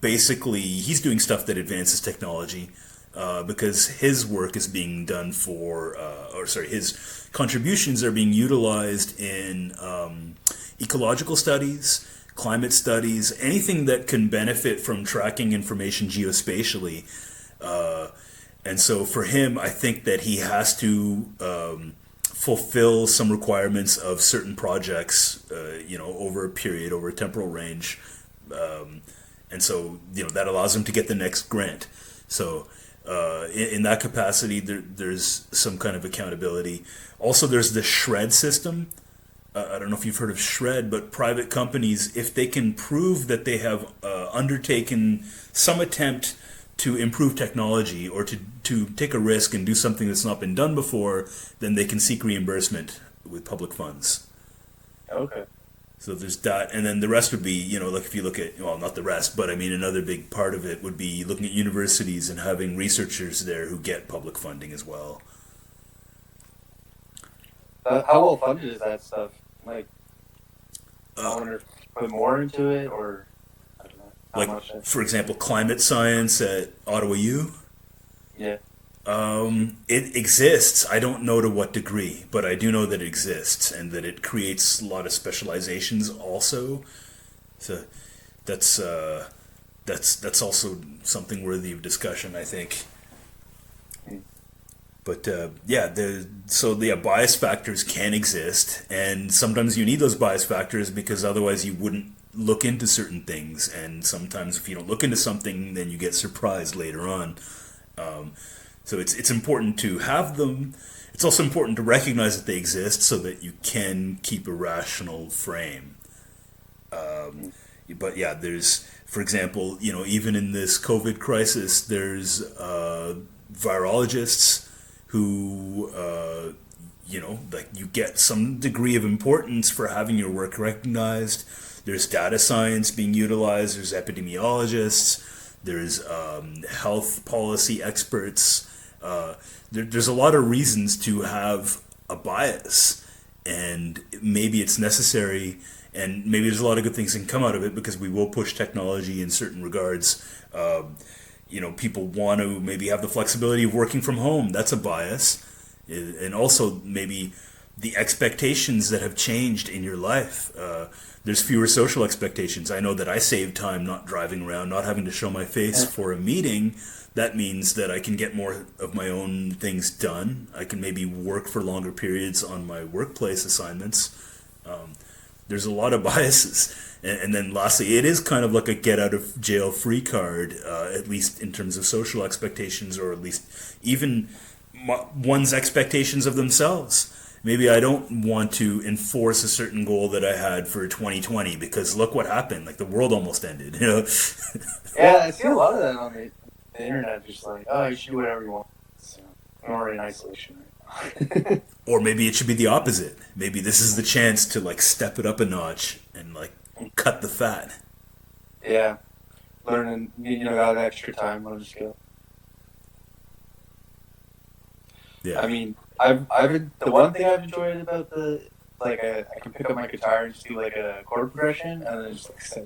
basically he's doing stuff that advances technology because his work is being done his contributions are being utilized in ecological studies, climate studies, anything that can benefit from tracking information geospatially. And so for him, I think that he has to fulfill some requirements of certain projects, over a temporal range. And so, that allows him to get the next grant. So in that capacity, there's some kind of accountability. Also, there's the SHRED system. I don't know if you've heard of SHRED, but private companies, if they can prove that they have undertaken some attempt to improve technology or to take a risk and do something that's not been done before, then they can seek reimbursement with public funds. Okay. So there's that, and then the rest would be, like if you look at, well, not the rest, but I mean another big part of it would be looking at universities and having researchers there who get public funding as well. How well funded is that stuff? Like, I wonder if you put more into it, or I don't know. How much? For example, climate science at Ottawa U. Yeah. It exists. I don't know to what degree, but I do know that it exists and that it creates a lot of specializations also. So that's also something worthy of discussion, I think. But bias factors can exist, and sometimes you need those bias factors because otherwise you wouldn't look into certain things. And sometimes if you don't look into something, then you get surprised later on. So it's important to have them. It's also important to recognize that they exist so that you can keep a rational frame. But yeah, there's, for example, even in this COVID crisis, there's virologists who, you get some degree of importance for having your work recognized. There's data science being utilized. There's epidemiologists. There's health policy experts. There's a lot of reasons to have a bias, and maybe it's necessary, and maybe there's a lot of good things that can come out of it because we will push technology in certain regards. People want to maybe have the flexibility of working from home. That's a bias. And also maybe the expectations that have changed in your life. There's fewer social expectations. I know that I save time not driving around, not having to show my face for a meeting. That means that I can get more of my own things done. I can maybe work for longer periods on my workplace assignments. There's a lot of biases. And then lastly, it is kind of like a get out of jail free card, at least in terms of social expectations, or at least even one's expectations of themselves. Maybe I don't want to enforce a certain goal that I had for 2020 because look what happened. Like the world almost ended, Yeah, I see a lot of that on the internet. Just like, oh, you should do whatever you want. So, I'm already in isolation right now. Or maybe it should be the opposite. Maybe this is the chance to step it up a notch and cut the fat. Yeah, learning, got extra time on the skill. Yeah. I mean, the one thing I've enjoyed about I can pick up my guitar and just do a chord progression and then just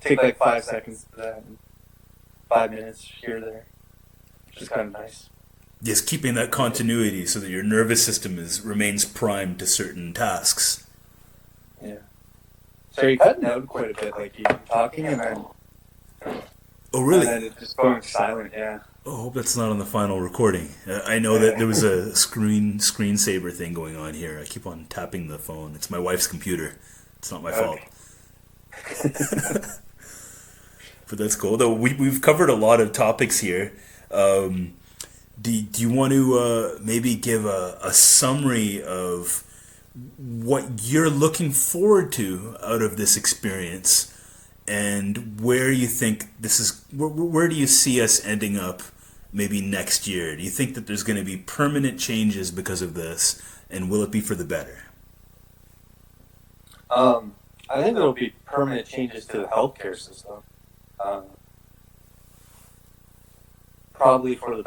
take 5 seconds to that. 5 minutes here or there, which is kind of nice. Yes, keeping that continuity so that your nervous system remains primed to certain tasks. Yeah. So you're cutting out quite a bit, like you're talking and then. Oh, really? And then it's just going silent. Yeah. Oh, I hope that's not on the final recording. I know that there was a screensaver thing going on here. I keep on tapping the phone. It's my wife's computer. It's not my fault. But that's cool. Though we've covered a lot of topics here. Do you want to maybe give a summary of what you're looking forward to out of this experience, and where you think this is? Where do you see us ending up maybe next year? Do you think that there's going to be permanent changes because of this, and will it be for the better? I think there'll be permanent changes to the healthcare system. Probably for the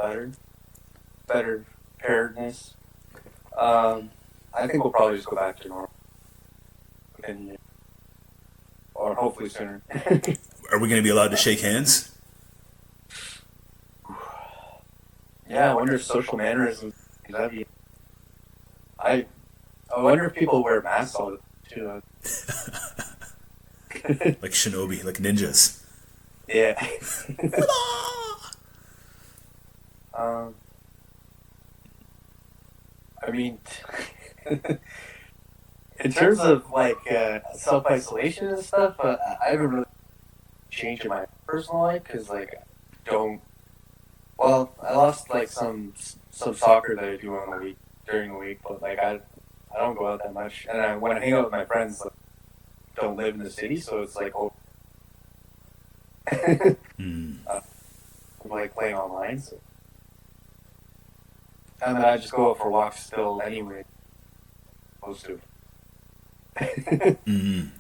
better preparedness. I think we'll probably just go back to normal, or hopefully sooner. Are we going to be allowed to shake hands? Yeah, I wonder if social mannerisms. I wonder if people wear masks all the time too. Like shinobi, like ninjas. Yeah. I mean, in terms of like self-isolation and stuff, I haven't really changed in my personal life because like I lost like some soccer that I do during the week, but like I don't go out that much, and when I hang out with my friends, like, don't live in the city, so it's like I'm like playing online, so. And then I just go out for walks still anyway. Supposed to.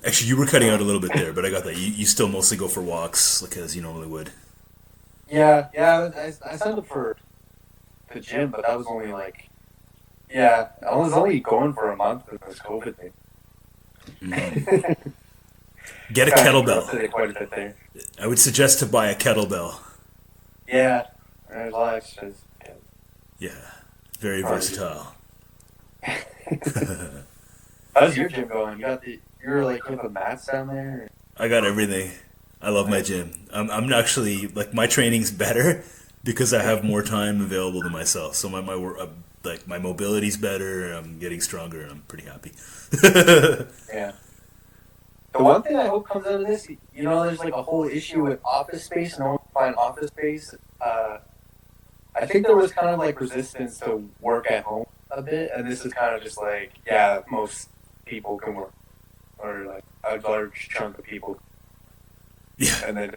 Actually, you were cutting out a little bit there, but I got that. You still mostly go for walks, like as you normally would. Yeah. I signed up for the gym, but that was only like, I was only going for a month with this COVID thing. Get a kettlebell. Quite a bit there. I would suggest to buy a kettlebell. Yeah, there's a lot of extras. Yeah, very versatile. How's your gym going? You're like you have mats down there? I got everything. I love my gym. I'm actually like my training's better because I have more time available to myself. So my mobility's better. I'm getting stronger, and I'm pretty happy. Yeah. The one thing I hope comes out of this, there's like a whole issue with office space. No one can find office space. I think there was kind of like resistance to work at home a bit, and this is kind of just like, most people can work, or like a large chunk of people. Yeah. And then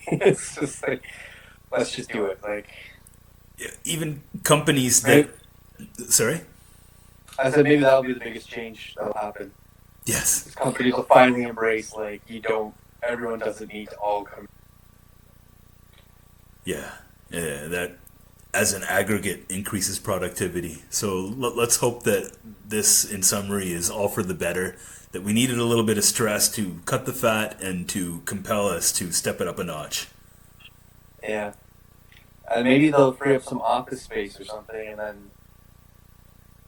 it's just like, let's just do it. Like, yeah, even companies that. Sorry? I said maybe that'll be the biggest change that'll happen. Yes. Companies will finally embrace, like, everyone doesn't need to all come. Yeah, that as an aggregate increases productivity. So let's hope that this, in summary, is all for the better, that we needed a little bit of stress to cut the fat and to compel us to step it up a notch. Yeah. And maybe they'll free up some office space or something, and then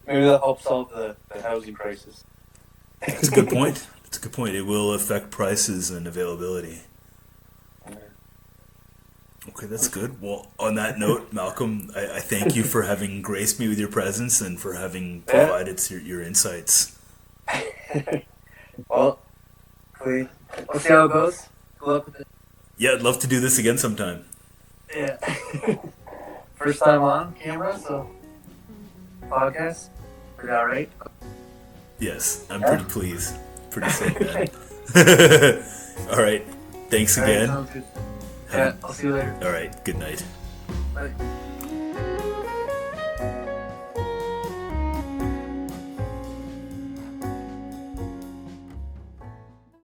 maybe that'll help solve the housing crisis. That's a good point. That's a good point. It will affect prices and availability. Okay, that's good. Well, on that note, Malcolm, I thank you for having graced me with your presence and for having provided your insights. Well, we'll see how it goes. Good luck with it. Yeah, I'd love to do this again sometime. Yeah. First time on camera, so podcast. We're all right. Yes, I'm pretty pleased. Pretty sad, man. All right. Thanks again. Sounds good. Yeah, I'll see you later. All right. Good night. Bye.